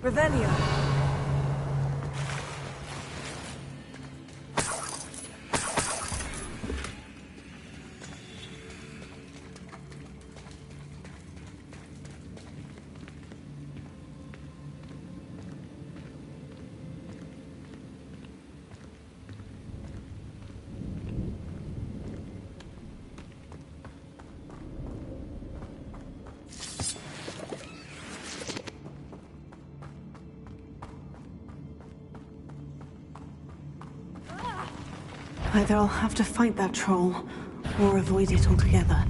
Revelio. Either I'll have to fight that troll, or avoid it altogether.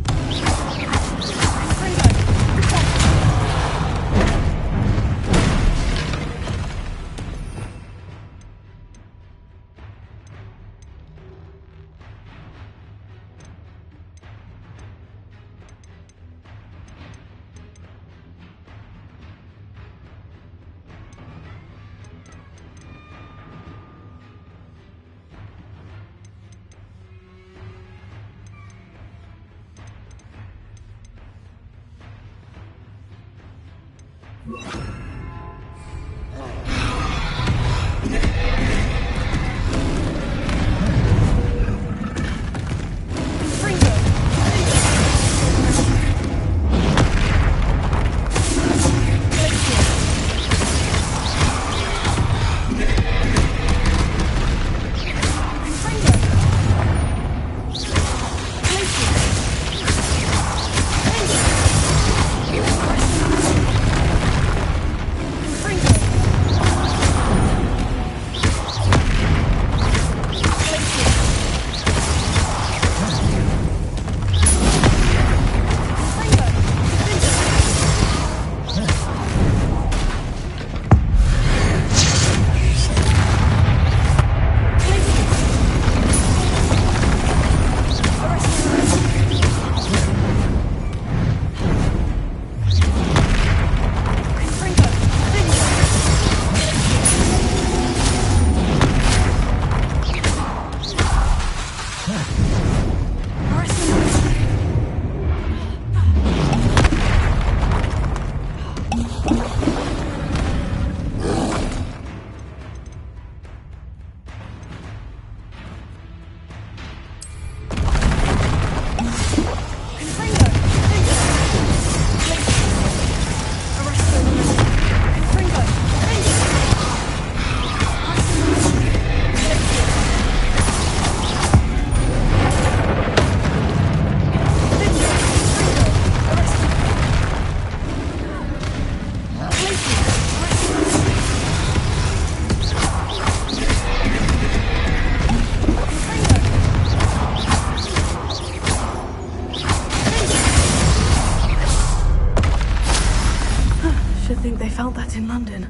felt that in London.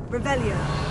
Revelio.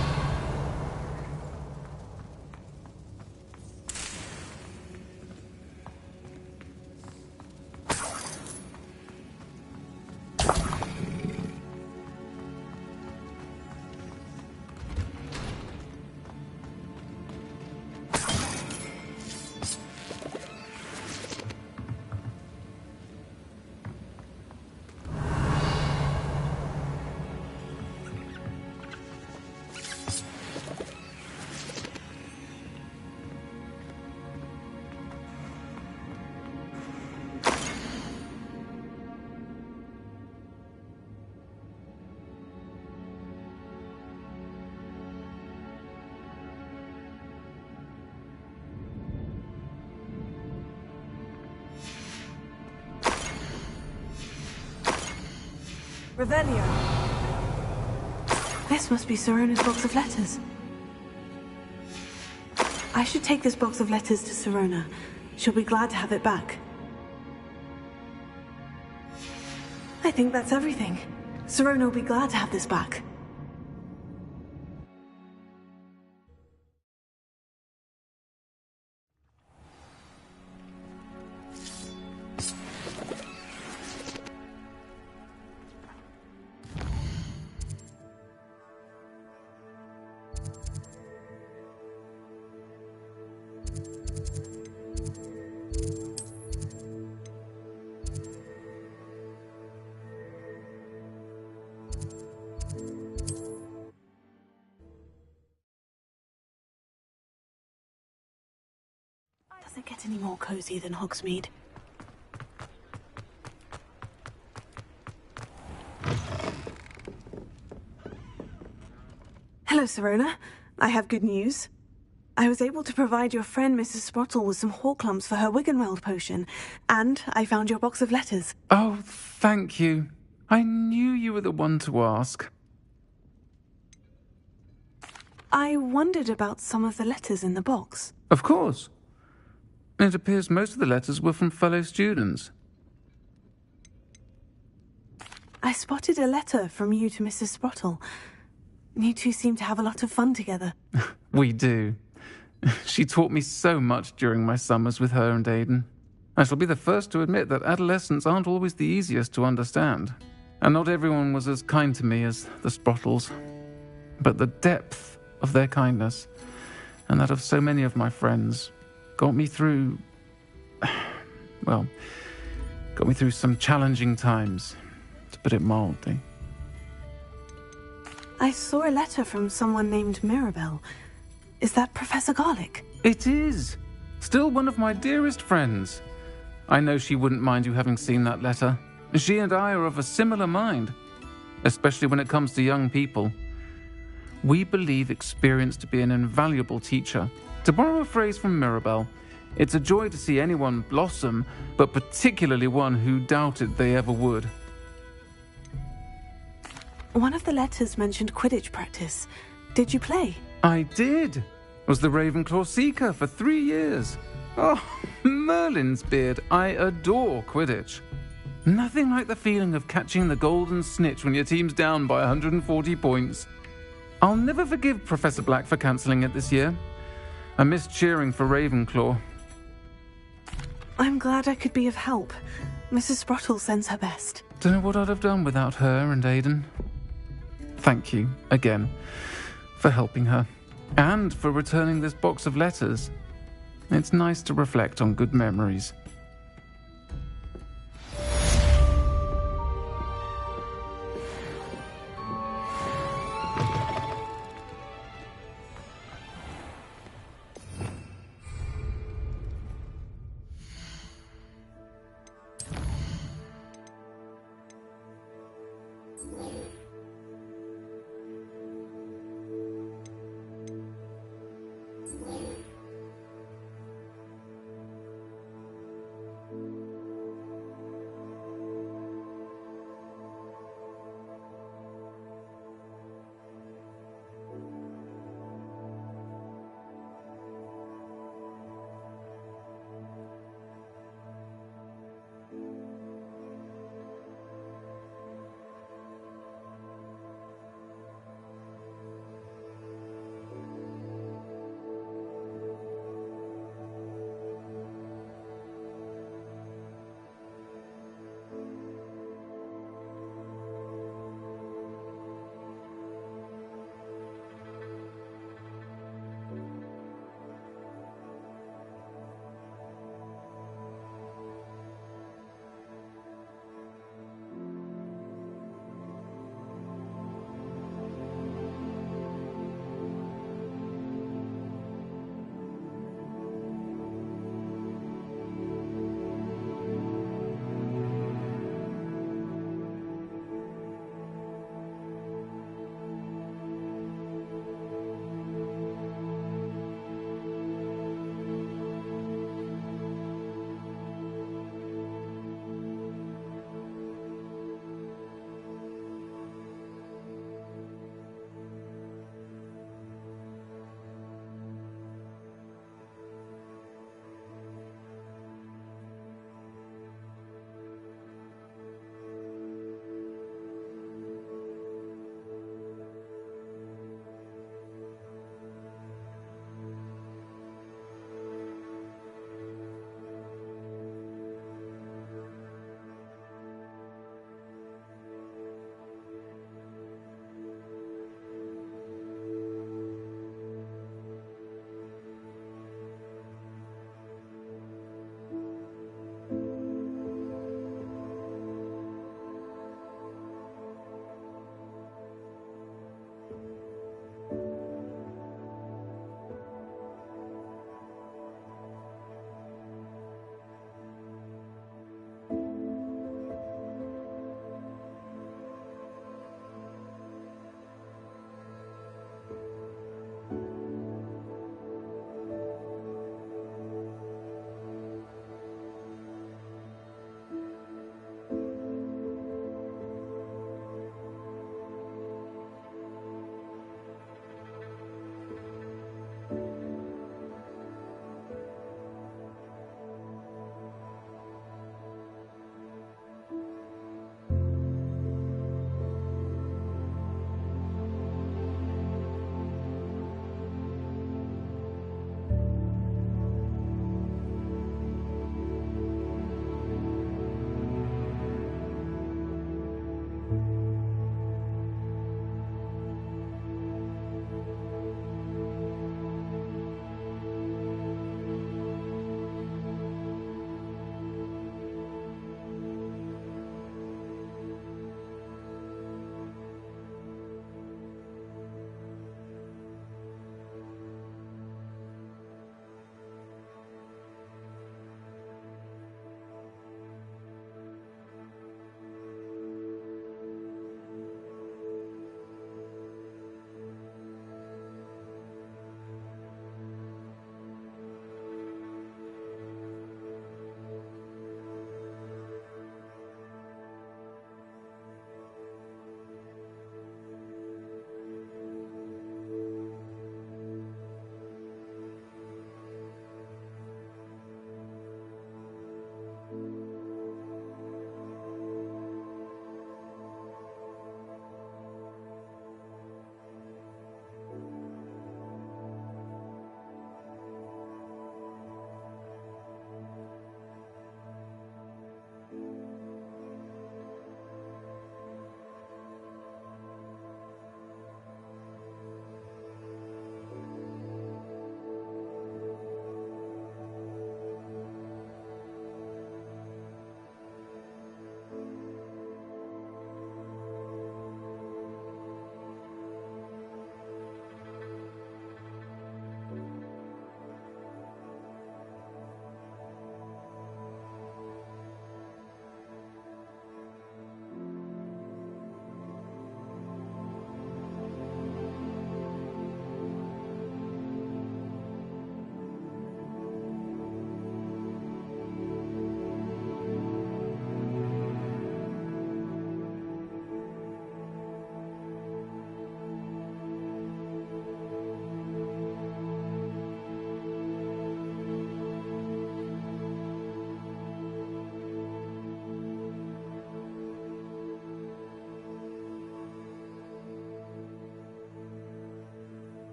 Revelio. This must be Sirona's box of letters. I should take this box of letters to Sirona. She'll be glad to have it back. I think that's everything. Sirona will be glad to have this back. Doesn't get any more cozy than Hogsmeade. Hello, Sirona. I have good news. I was able to provide your friend Mrs. Sprottle with some Horklumps for her Wiggenweld potion, and I found your box of letters. Oh, thank you. I knew you were the one to ask. I wondered about some of the letters in the box. Of course. It appears most of the letters were from fellow students. I spotted a letter from you to Mrs. Sprottle. You two seem to have a lot of fun together. We do. She taught me so much during my summers with her and Aidan. I shall be the first to admit that adolescents aren't always the easiest to understand. And not everyone was as kind to me as the Sprottles. But the depth of their kindness, and that of so many of my friends, got me through some challenging times, to put it mildly. I saw a letter from someone named Mirabelle. Is that Professor Garlick? It is. Still one of my dearest friends. I know she wouldn't mind you having seen that letter. She and I are of a similar mind, especially when it comes to young people. We believe experience to be an invaluable teacher. To borrow a phrase from Mirabelle, it's a joy to see anyone blossom, but particularly one who doubted they ever would. One of the letters mentioned Quidditch practice. Did you play? I did. Was the Ravenclaw Seeker for 3 years. Oh, Merlin's beard. I adore Quidditch. Nothing like the feeling of catching the golden snitch when your team's down by 140 points. I'll never forgive Professor Black for cancelling it this year. I missed cheering for Ravenclaw. I'm glad I could be of help. Mrs. Sprottle sends her best. Don't know what I'd have done without her and Aidan. Thank you, again, for helping her. And for returning this box of letters. It's nice to reflect on good memories.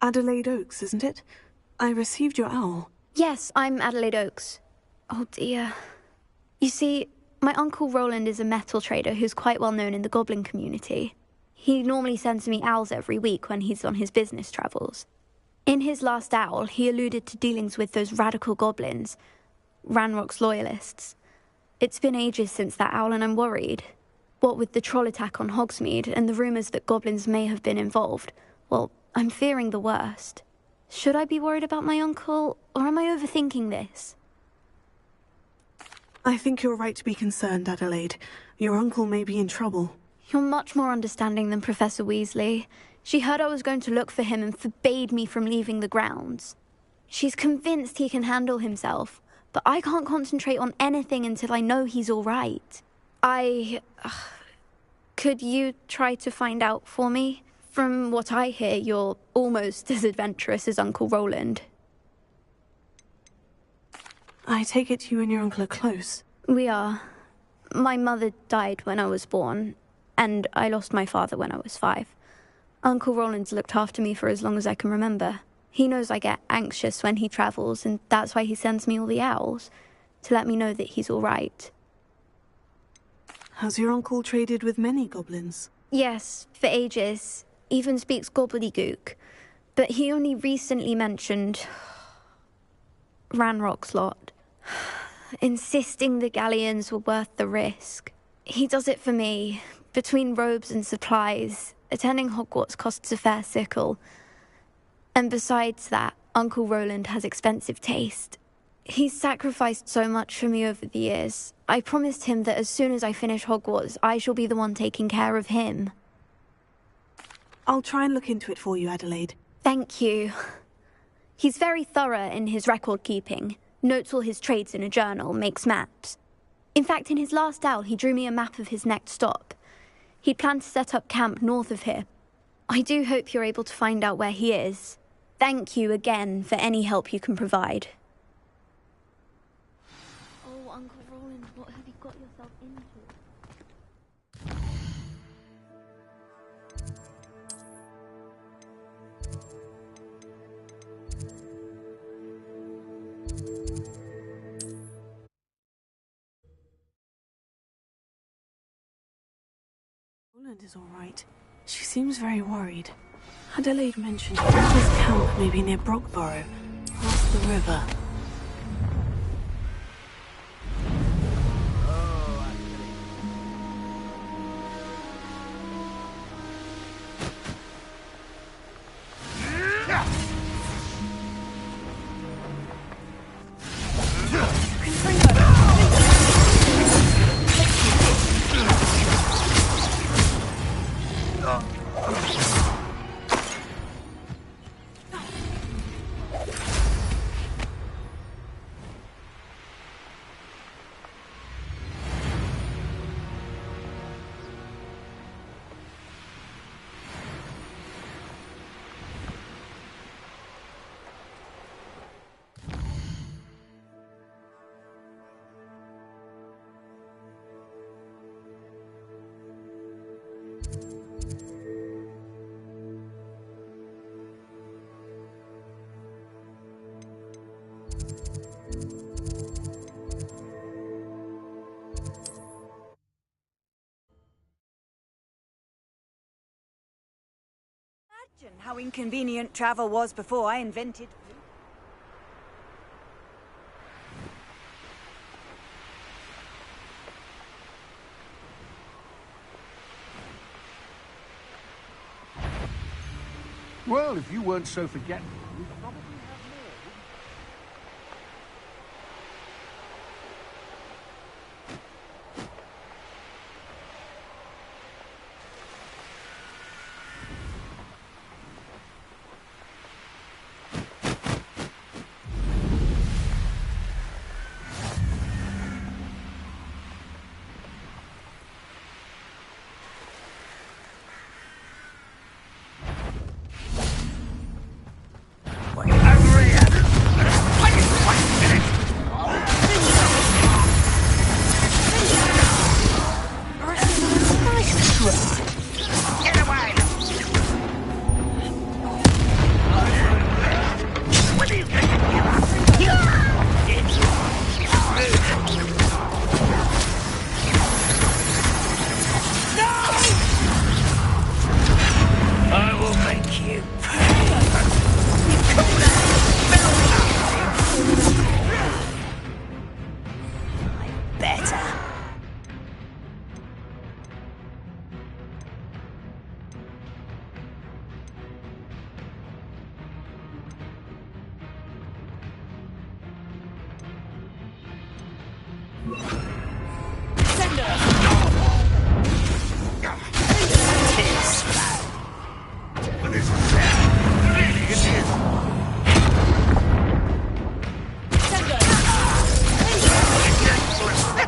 Adelaide Oaks, isn't it? I received your owl. Yes, I'm Adelaide Oaks. Oh dear. You see, my Uncle Roland is a metal trader who's quite well known in the goblin community. He normally sends me owls every week when he's on his business travels. In his last owl, he alluded to dealings with those radical goblins, Ranrock's loyalists. It's been ages since that owl and I'm worried. What with the troll attack on Hogsmeade and the rumours that goblins may have been involved, well, I'm fearing the worst. Should I be worried about my uncle, or am I overthinking this? I think you're right to be concerned, Adelaide. Your uncle may be in trouble. You're much more understanding than Professor Weasley. She heard I was going to look for him and forbade me from leaving the grounds. She's convinced he can handle himself, but I can't concentrate on anything until I know he's all right. Could you try to find out for me? From what I hear, you're almost as adventurous as Uncle Roland. I take it you and your uncle are close. We are. My mother died when I was born, and I lost my father when I was 5. Uncle Roland's looked after me for as long as I can remember. He knows I get anxious when he travels, and that's why he sends me all the owls, to let me know that he's all right. Has your uncle traded with many goblins? Yes, for ages. Even speaks gobbledygook. But he only recently mentioned Ranrock's lot, insisting the galleons were worth the risk. He does it for me. Between robes and supplies, attending Hogwarts costs a fair sickle. And besides that, Uncle Roland has expensive taste. He's sacrificed so much for me over the years. I promised him that as soon as I finish Hogwarts, I shall be the one taking care of him. I'll try and look into it for you, Adelaide. Thank you. He's very thorough in his record-keeping. Notes all his trades in a journal, makes maps. In fact, in his last owl, he drew me a map of his next stop. He'd planned to set up camp north of here. I do hope you're able to find out where he is. Thank you again for any help you can provide. Oh, Uncle Roland, what have you got yourself into? Roland is all right. She seems very worried. Adelaide mentioned his camp may be near Brockborough, past the river. Imagine how inconvenient travel was before I invented... Well, if you weren't so forgetful, we'd probably have more. That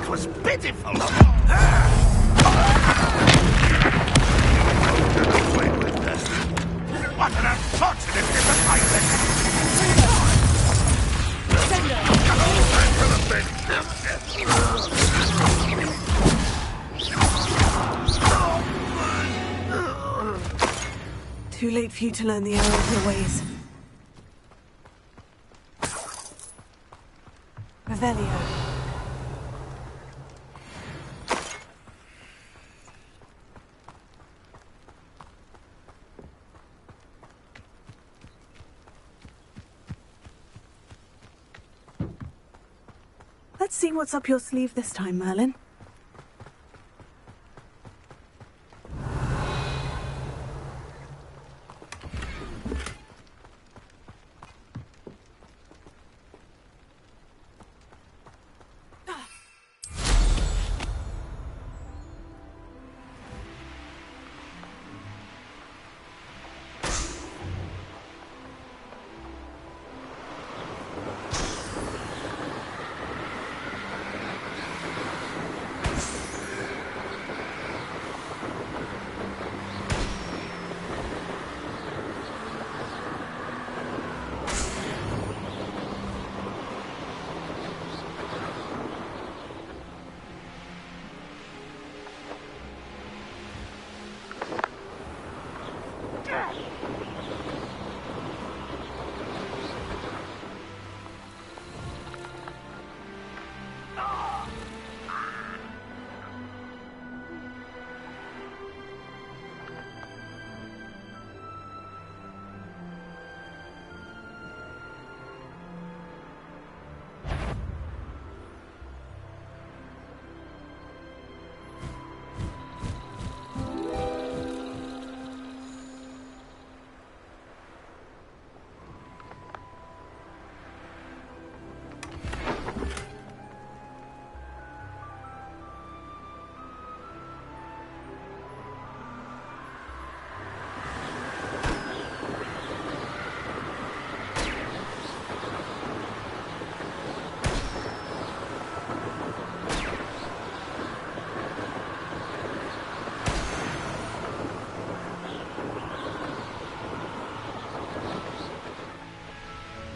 was pitiful. What an unfortunate disappointment! Too late for you to learn the error of your ways. Revelio. Let's see what's up your sleeve this time, Merlin.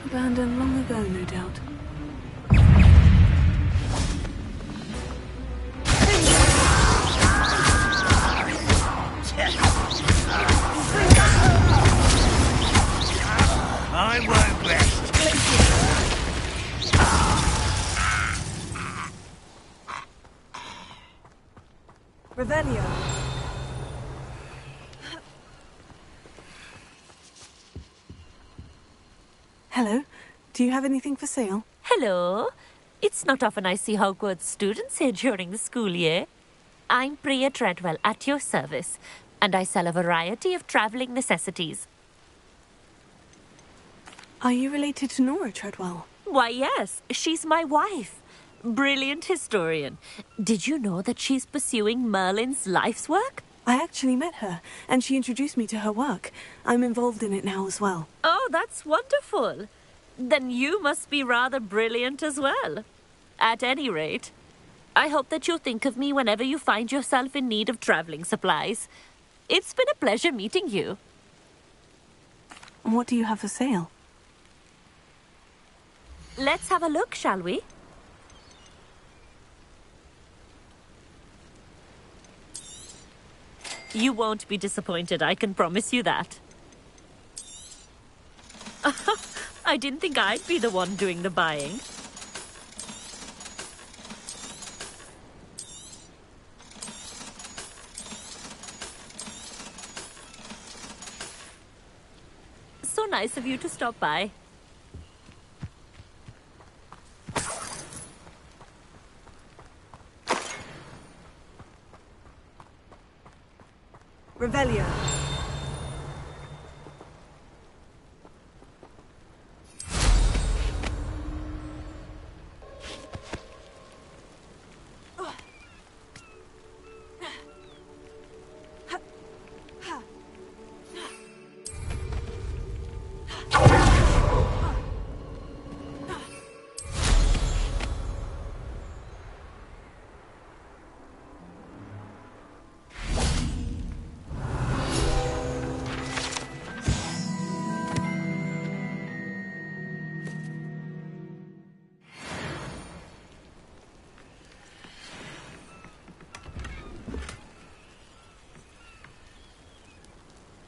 Abandoned long ago, no doubt. I won't rest. Revelio. Hello. Do you have anything for sale? Hello. It's not often I see Hogwarts students here during the school year. I'm Priya Treadwell, at your service, and I sell a variety of travelling necessities. Are you related to Nora Treadwell? Why, yes. She's my wife. Brilliant historian. Did you know that she's pursuing Merlin's life's work? I actually met her, and she introduced me to her work. I'm involved in it now as well. Oh, that's wonderful. Then you must be rather brilliant as well. At any rate, I hope that you'll think of me whenever you find yourself in need of travelling supplies. It's been a pleasure meeting you. What do you have for sale? Let's have a look, shall we? You won't be disappointed, I can promise you that. I didn't think I'd be the one doing the buying. So nice of you to stop by. Revelio.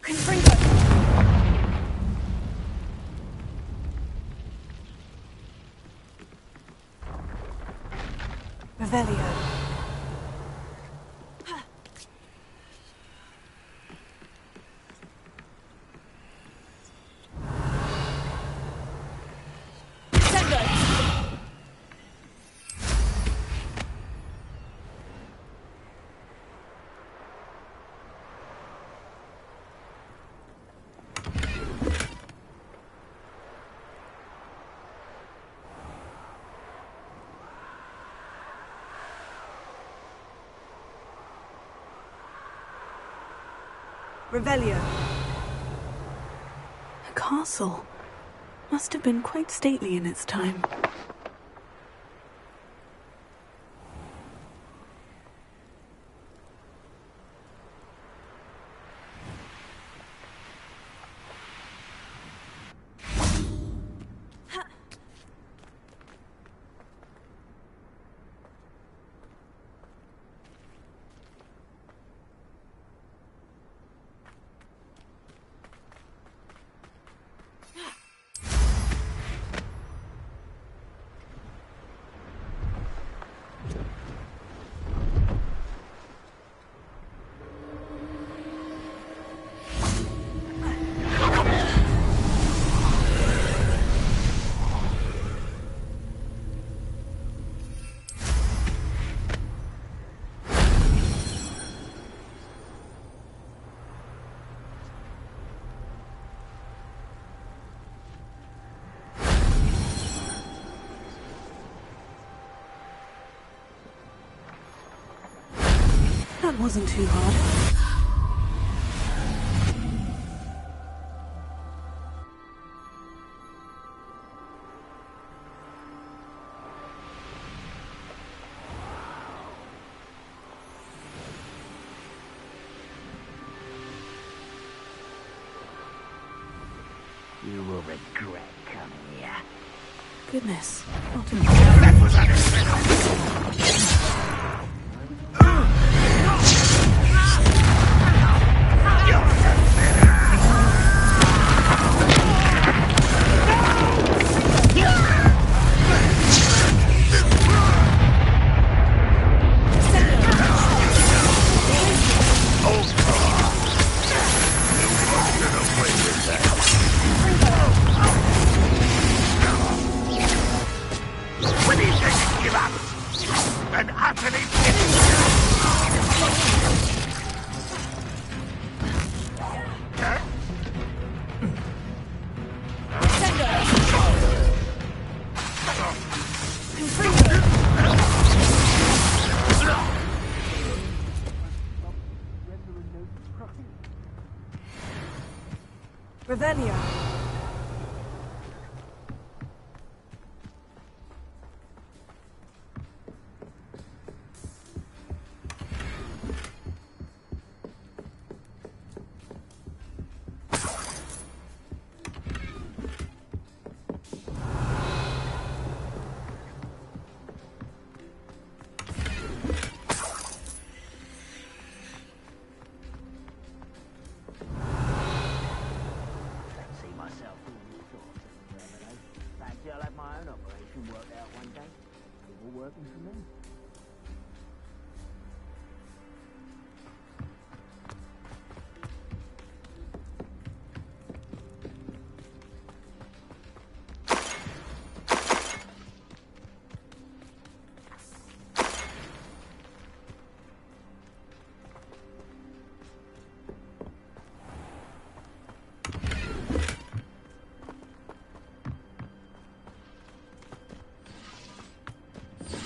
Confringo! Revelio. Revelio. A castle. Must have been quite stately in its time. That wasn't too hard. You will regret coming here. Goodness. That was unexpected! When he says give up, and utterly Revelio. I'll have my own operation worked out one day. It's all working for me.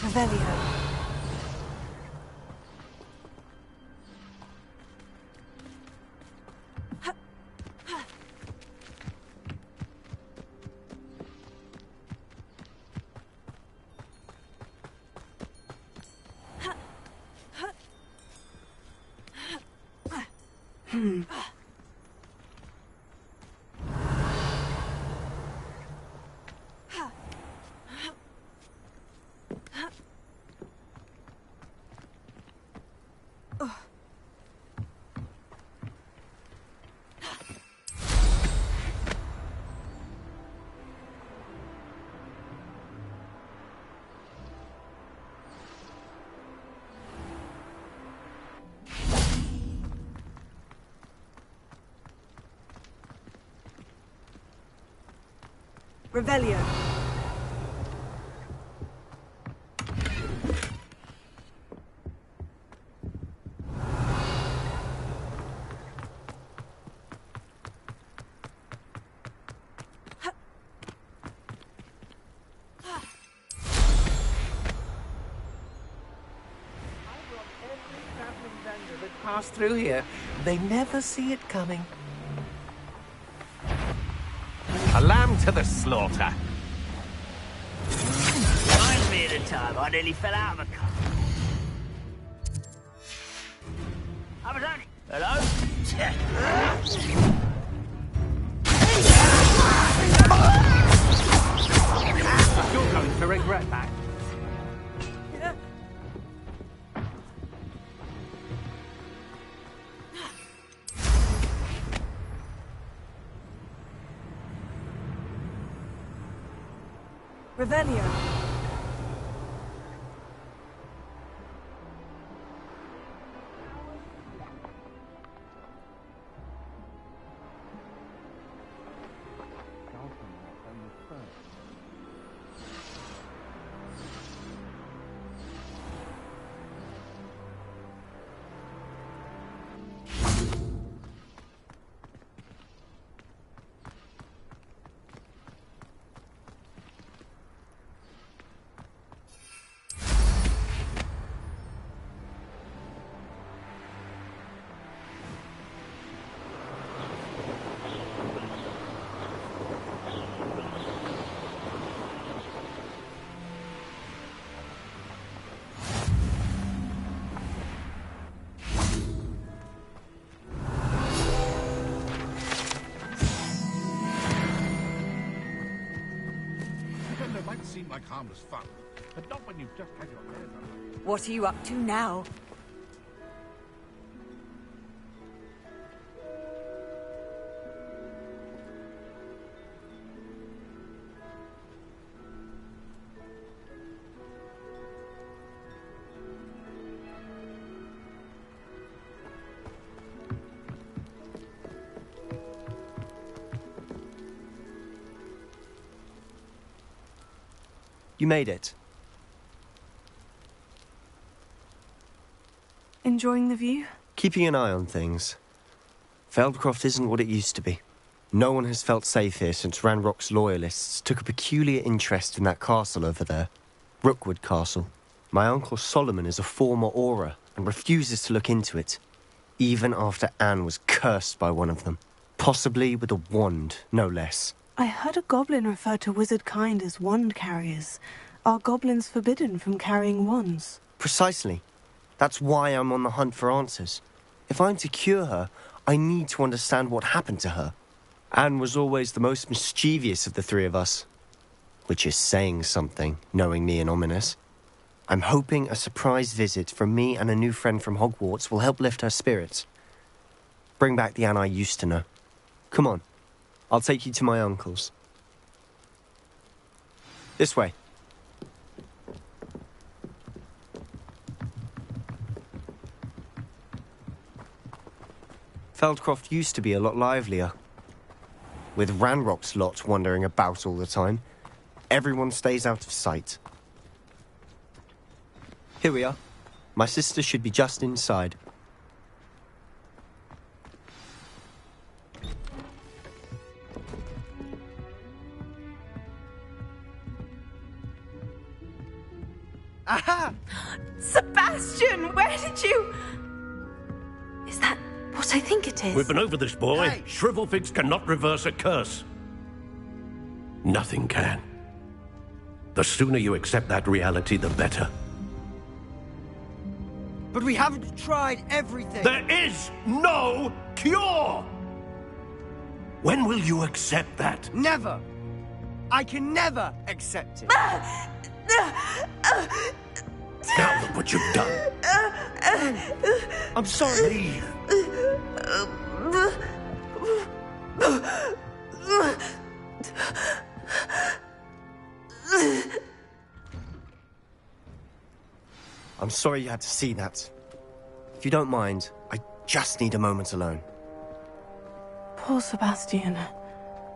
Revelio. Revelio. Pass through here. They never see it coming. A lamb to the slaughter. Reminds me of the time I nearly fell out of a car. I was only... Hello? You're going to regret that. Revelio. It might seem like harmless fun, but not when you've just had your hair done. What are you up to now? You made it. Enjoying the view? Keeping an eye on things. Feldcroft isn't what it used to be. No one has felt safe here since Ranrock's loyalists took a peculiar interest in that castle over there. Rookwood Castle. My uncle Solomon is a former Auror and refuses to look into it, even after Anne was cursed by one of them. Possibly with a wand, no less. I heard a goblin refer to wizard kind as wand carriers. Are goblins forbidden from carrying wands? Precisely. That's why I'm on the hunt for answers. If I'm to cure her, I need to understand what happened to her. Anne was always the most mischievous of the three of us. Which is saying something, knowing me and ominous. I'm hoping a surprise visit from me and a new friend from Hogwarts will help lift her spirits. Bring back the Anne I used to know. Come on. I'll take you to my uncle's. This way. Feldcroft used to be a lot livelier. With Ranrock's lot wandering about all the time, everyone stays out of sight. Here we are. My sister should be just inside. Aha! Sebastian, where did you... Is that what I think it is? We've been over this, boy. Hey. Shrivelfigs cannot reverse a curse. Nothing can. The sooner you accept that reality, the better. But we haven't tried everything. There is no cure! When will you accept that? Never. I can never accept it. Now look what you've done. I'm sorry. Leave. I'm sorry you had to see that. If you don't mind, I just need a moment alone. Poor Sebastian.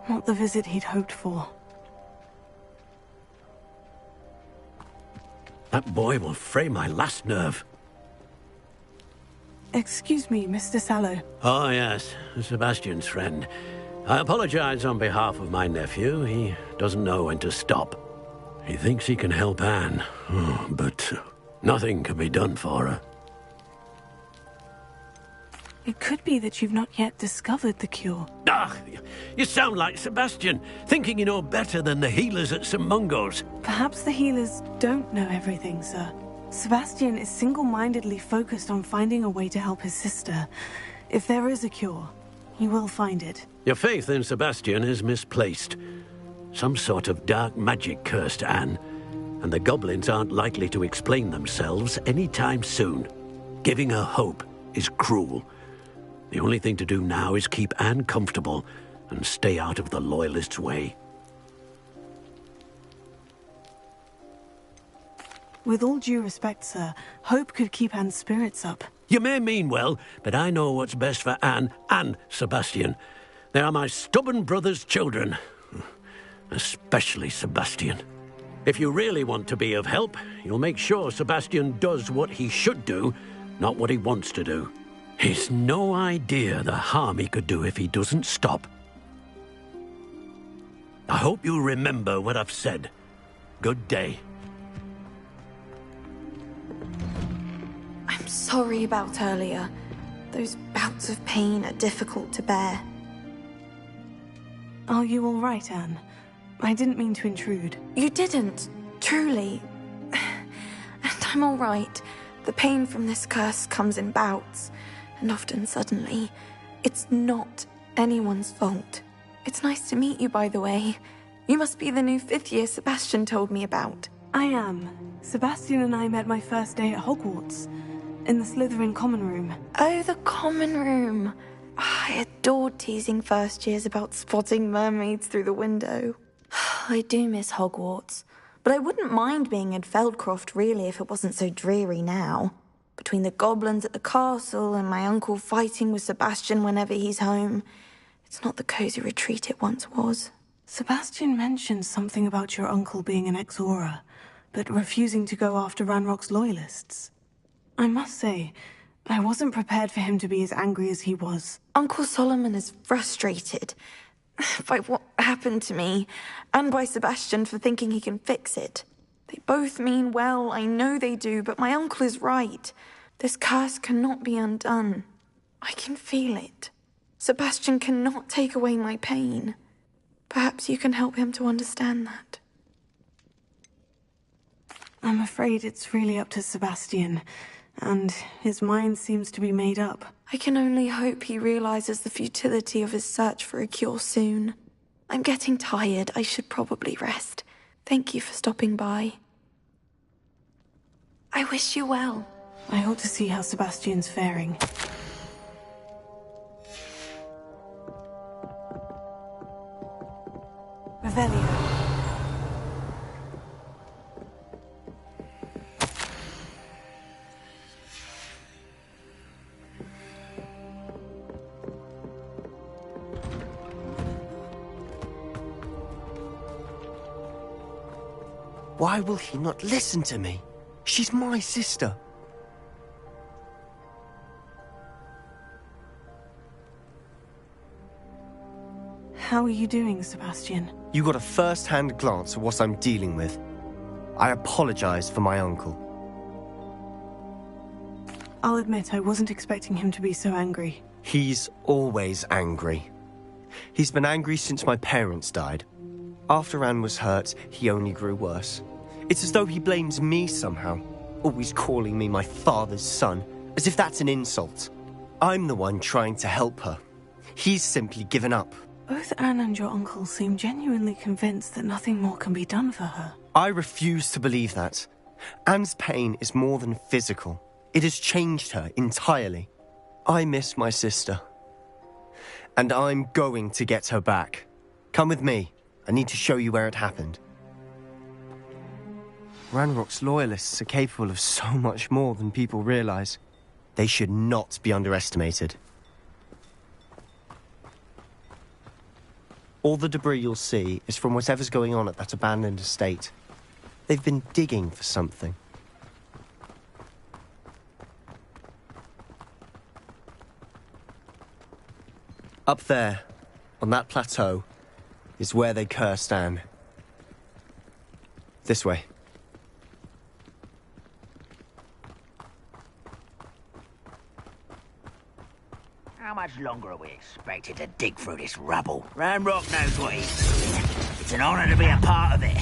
Not the visit he'd hoped for. That boy will fray my last nerve. Excuse me, Mr. Sallow. Oh, yes, Sebastian's friend. I apologize on behalf of my nephew. He doesn't know when to stop. He thinks he can help Anne, but nothing can be done for her. It could be that you've not yet discovered the cure. Ah, you sound like Sebastian, thinking you know better than the healers at St. Mungo's. Perhaps the healers don't know everything, sir. Sebastian is single-mindedly focused on finding a way to help his sister. If there is a cure, he will find it. Your faith in Sebastian is misplaced. Some sort of dark magic cursed Anne, and the goblins aren't likely to explain themselves anytime soon. Giving her hope is cruel. The only thing to do now is keep Anne comfortable and stay out of the Loyalists' way. With all due respect, sir, hope could keep Anne's spirits up. You may mean well, but I know what's best for Anne and Sebastian. They are my stubborn brother's children. Especially Sebastian. If you really want to be of help, you'll make sure Sebastian does what he should do, not what he wants to do. He's no idea the harm he could do if he doesn't stop. I hope you'll remember what I've said. Good day. I'm sorry about earlier. Those bouts of pain are difficult to bear. Are you all right, Anne? I didn't mean to intrude. You didn't, truly. And I'm all right. The pain from this curse comes in bouts, and often suddenly. It's not anyone's fault. It's nice to meet you, by the way. You must be the new 5th year Sebastian told me about. I am. Sebastian and I met my first day at Hogwarts, in the Slytherin common room. Oh, the common room. I adored teasing first years about spotting mermaids through the window. I do miss Hogwarts, but I wouldn't mind being in Feldcroft really if it wasn't so dreary now. Between the goblins at the castle and my uncle fighting with Sebastian whenever he's home, it's not the cosy retreat it once was. Sebastian mentioned something about your uncle being an ex-Auror, but refusing to go after Ranrock's Loyalists. I must say, I wasn't prepared for him to be as angry as he was. Uncle Solomon is frustrated by what happened to me, and by Sebastian for thinking he can fix it. They both mean well, I know they do, but my uncle is right. This curse cannot be undone. I can feel it. Sebastian cannot take away my pain. Perhaps you can help him to understand that. I'm afraid it's really up to Sebastian, and his mind seems to be made up. I can only hope he realizes the futility of his search for a cure soon. I'm getting tired. I should probably rest. Thank you for stopping by. I wish you well. I ought to see how Sebastian's faring. Revelio. Why will he not listen to me? She's my sister. How are you doing, Sebastian? You got a first-hand glance at what I'm dealing with. I apologize for my uncle. I'll admit I wasn't expecting him to be so angry. He's always angry. He's been angry since my parents died. After Anne was hurt, he only grew worse. It's as though he blames me somehow, always calling me my father's son, as if that's an insult. I'm the one trying to help her. He's simply given up. Both Anne and your uncle seem genuinely convinced that nothing more can be done for her. I refuse to believe that. Anne's pain is more than physical. It has changed her entirely. I miss my sister. And I'm going to get her back. Come with me. I need to show you where it happened. Ranrock's Loyalists are capable of so much more than people realize. They should not be underestimated. All the debris you'll see is from whatever's going on at that abandoned estate. They've been digging for something. Up there, on that plateau, is where they cursed Anne. This way. How much longer are we expected to dig through this rubble? Ramrock knows what he's doing. It's an honor to be a part of it.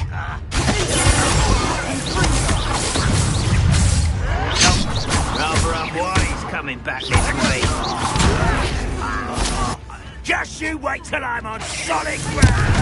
Rather unwise coming back this way. Just you wait till I'm on solid ground!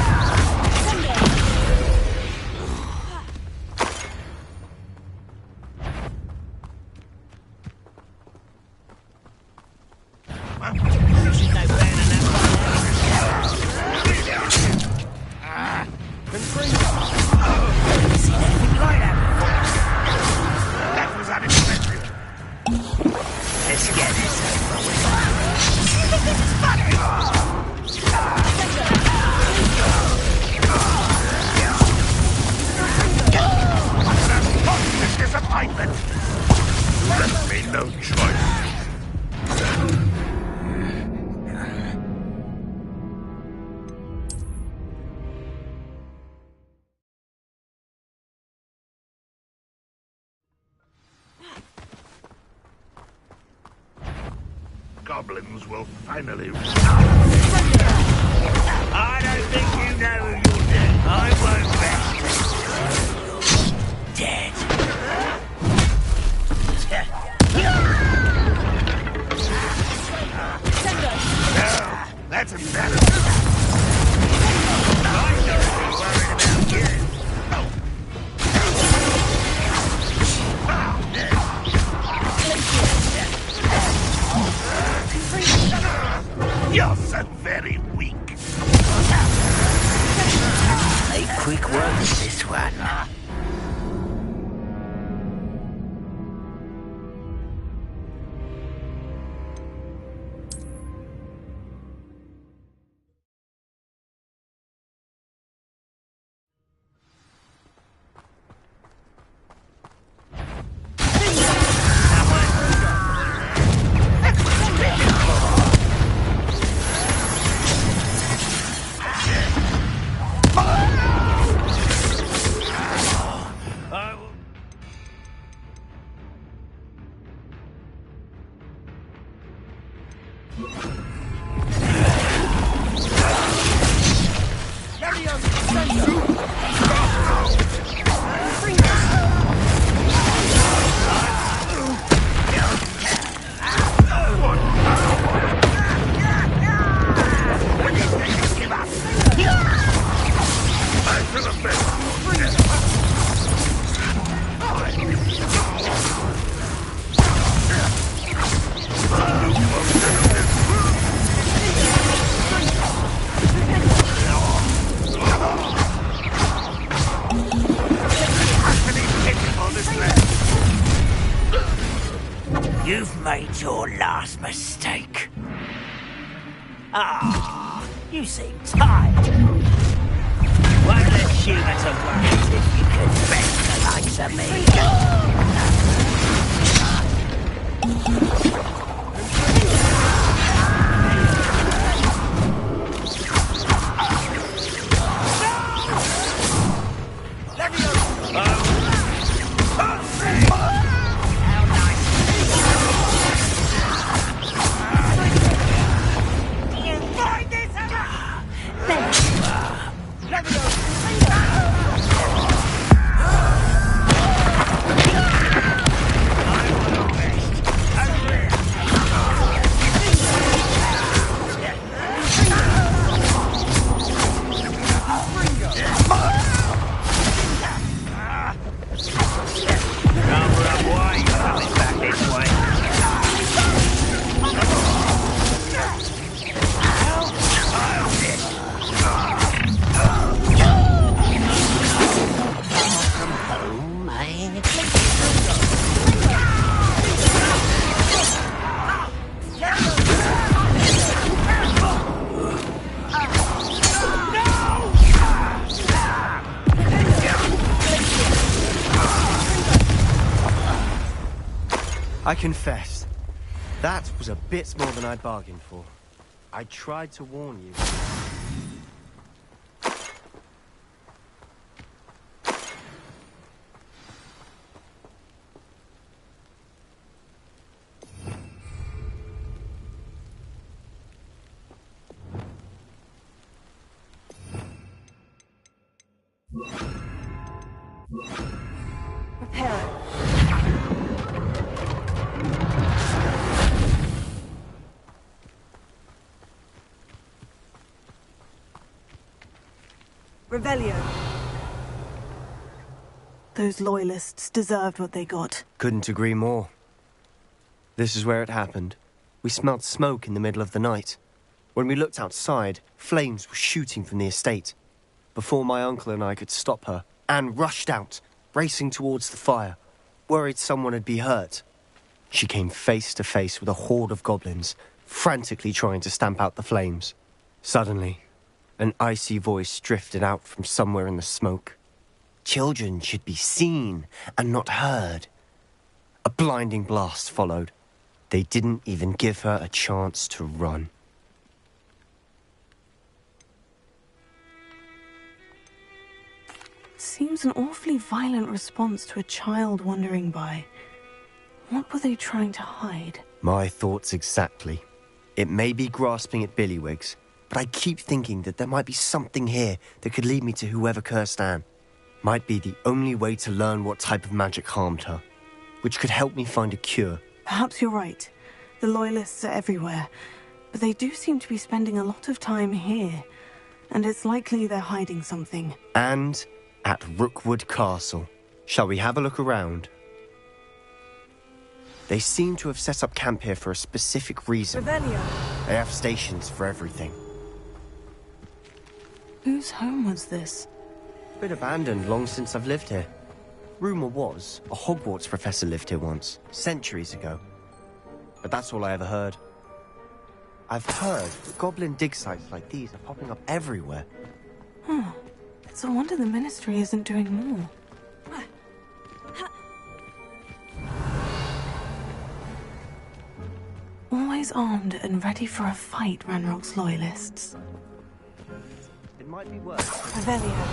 Goblins will finally... I don't think you know who you'll do. I won't rest. Dead. No, that's embarrassing. You're so very weak. Make quick work of this one. You've made your last mistake. Ah, you seem tired. Won't let humour to worry if you can bend the likes of me. I confess, that was a bit more than I'd bargained for. I tried to warn you. Repair. Revelio. Those loyalists deserved what they got. Couldn't agree more. This is where it happened. We smelled smoke in the middle of the night. When we looked outside, flames were shooting from the estate. Before my uncle and I could stop her, Anne rushed out, racing towards the fire, worried someone had been hurt. She came face to face with a horde of goblins, frantically trying to stamp out the flames. Suddenly, an icy voice drifted out from somewhere in the smoke. Children should be seen and not heard. A blinding blast followed. They didn't even give her a chance to run. Seems an awfully violent response to a child wandering by. What were they trying to hide? My thoughts exactly. It may be grasping at Billywigs, but I keep thinking that there might be something here that could lead me to whoever cursed Anne. Might be the only way to learn what type of magic harmed her, which could help me find a cure. Perhaps you're right. The Loyalists are everywhere, but they do seem to be spending a lot of time here, and it's likely they're hiding something. And at Rookwood Castle. Shall we have a look around? They seem to have set up camp here for a specific reason. Revelio. They have stations for everything. Whose home was this? Been abandoned long since I've lived here. Rumour was, a Hogwarts professor lived here once, centuries ago. But that's all I ever heard. I've heard that goblin dig sites like these are popping up everywhere. Huh. It's a wonder the Ministry isn't doing more. Always armed and ready for a fight, Ranrock's Loyalists. It might be worse. Revelio.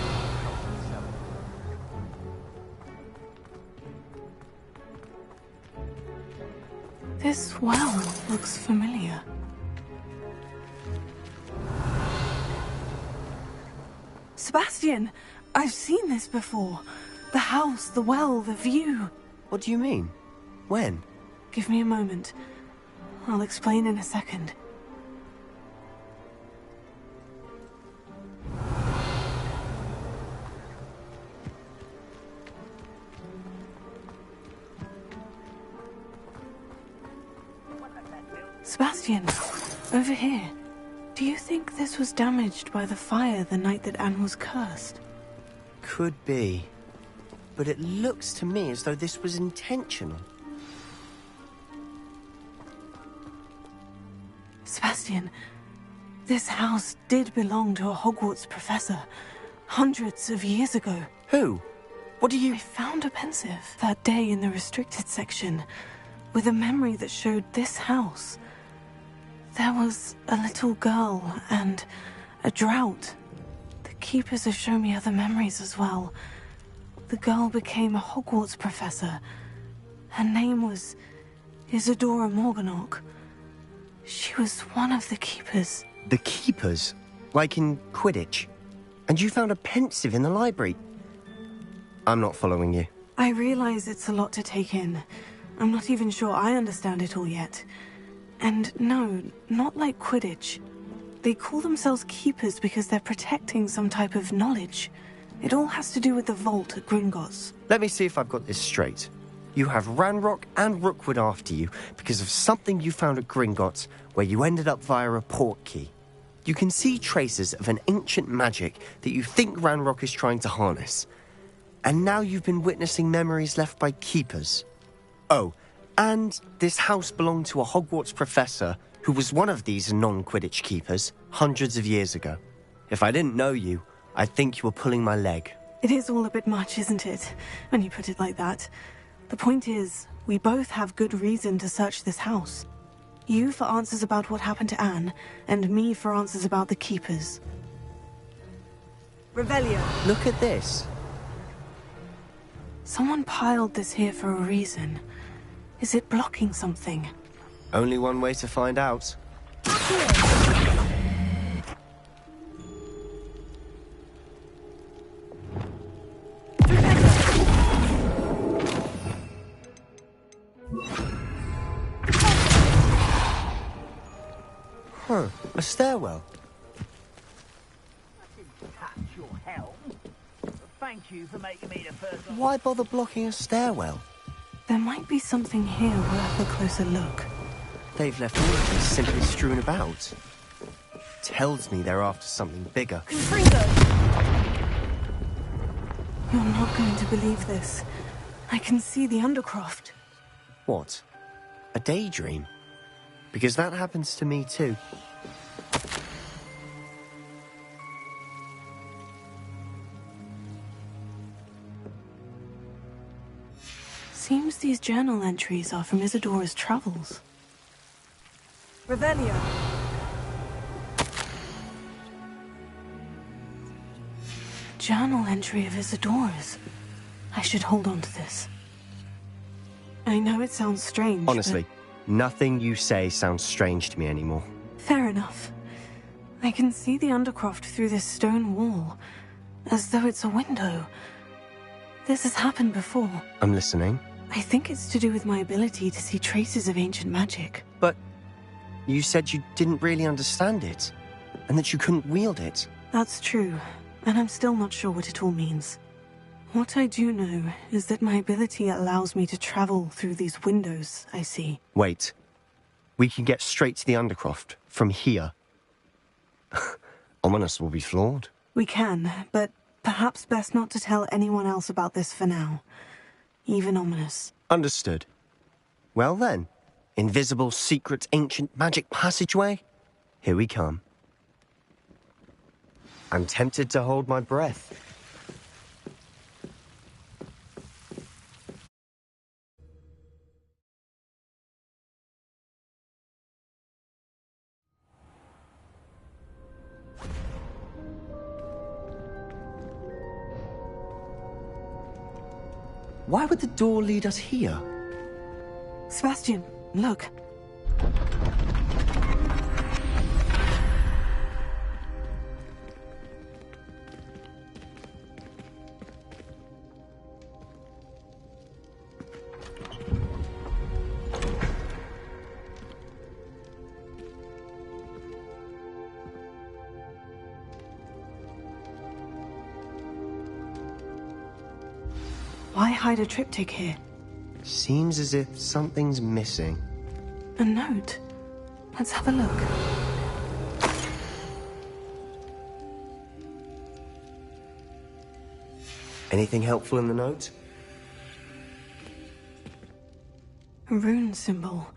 This well looks familiar. Sebastian, I've seen this before. The house, the well, the view. What do you mean? When? Give me a moment. I'll explain in a second. Sebastian, over here. Do you think this was damaged by the fire the night that Anne was cursed? Could be. But it looks to me as though this was intentional. Sebastian, this house did belong to a Hogwarts professor, hundreds of years ago. Who? What do you... I found a pensive that day in the restricted section, with a memory that showed this house. There was a little girl and a drought. The keepers have shown me other memories as well. The girl became a Hogwarts professor. Her name was Isadora Morganach. She was one of the keepers. The keepers? Like in Quidditch? And you found a pensive in the library? I'm not following you. I realize it's a lot to take in. I'm not even sure I understand it all yet. And no, not like Quidditch. They call themselves keepers because they're protecting some type of knowledge. It all has to do with the vault at Gringotts. Let me see if I've got this straight. You have Ranrock and Rookwood after you because of something you found at Gringotts where you ended up via a portkey. You can see traces of an ancient magic that you think Ranrock is trying to harness. And now you've been witnessing memories left by keepers. Oh, and this house belonged to a Hogwarts professor who was one of these non-Quidditch keepers hundreds of years ago. If I didn't know you, I'd think you were pulling my leg. It is all a bit much, isn't it, when you put it like that? The point is, we both have good reason to search this house. You for answers about what happened to Anne, and me for answers about the Keepers. Revelio. Look at this. Someone piled this here for a reason. Is it blocking something? Only one way to find out. Huh, a stairwell. Thank you for making me the first one. Why bother blocking a stairwell? There might be something here worth a closer look. They've left all of this simply strewn about. Tells me they're after something bigger. You're not going to believe this. I can see the Undercroft. What? A daydream? Because that happens to me too. Seems these journal entries are from Isadora's travels. Revelio. Journal entry of Isadora's. I should hold on to this. I know it sounds strange, Honestly, nothing you say sounds strange to me anymore. Fair enough. I can see the Undercroft through this stone wall, as though it's a window. This has happened before. I'm listening. I think it's to do with my ability to see traces of ancient magic. But you said you didn't really understand it, and that you couldn't wield it. That's true, and I'm still not sure what it all means. What I do know is that my ability allows me to travel through these windows I see. Wait. We can get straight to the Undercroft from here. Ominous will be floored. We can, but perhaps best not to tell anyone else about this for now. Even Ominous. Understood. Well then, invisible, secret, ancient magic passageway? Here we come. I'm tempted to hold my breath. Why would the door lead us here? Sebastian, look. Why hide a triptych here? Seems as if something's missing. A note. Let's have a look. Anything helpful in the note? A rune symbol.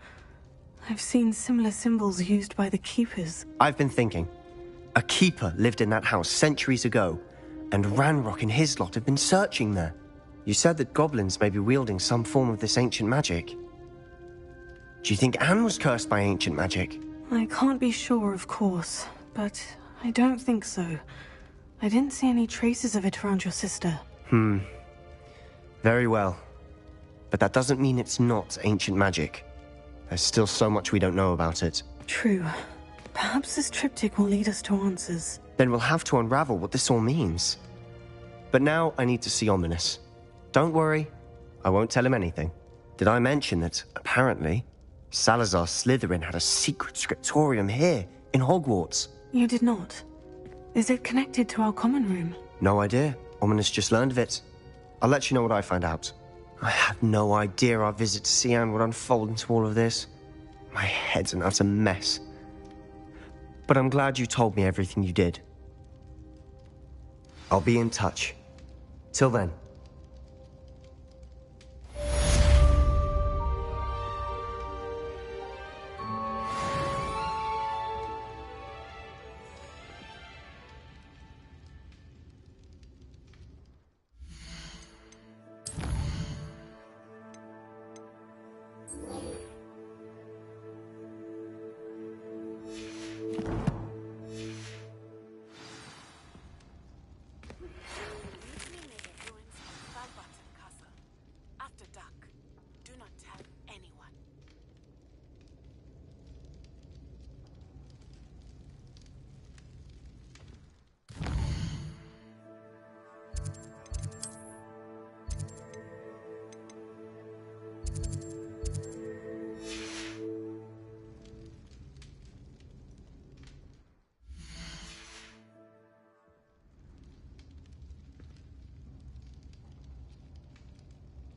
I've seen similar symbols used by the Keepers. I've been thinking. A keeper lived in that house centuries ago, and Ranrock and his lot have been searching there. You said that goblins may be wielding some form of this ancient magic. Do you think Anne was cursed by ancient magic? I can't be sure, of course, but I don't think so. I didn't see any traces of it around your sister. Very well. But that doesn't mean it's not ancient magic. There's still so much we don't know about it. True. Perhaps this triptych will lead us to answers. Then we'll have to unravel what this all means. But now I need to see Ominous. Don't worry, I won't tell him anything. Did I mention that, apparently, Salazar Slytherin had a secret scriptorium here, in Hogwarts? You did not. Is it connected to our common room? No idea. Ominous just learned of it. I'll let you know what I find out. I had no idea our visit to see Anne would unfold into all of this. My head's an utter mess. But I'm glad you told me everything you did. I'll be in touch. Till then.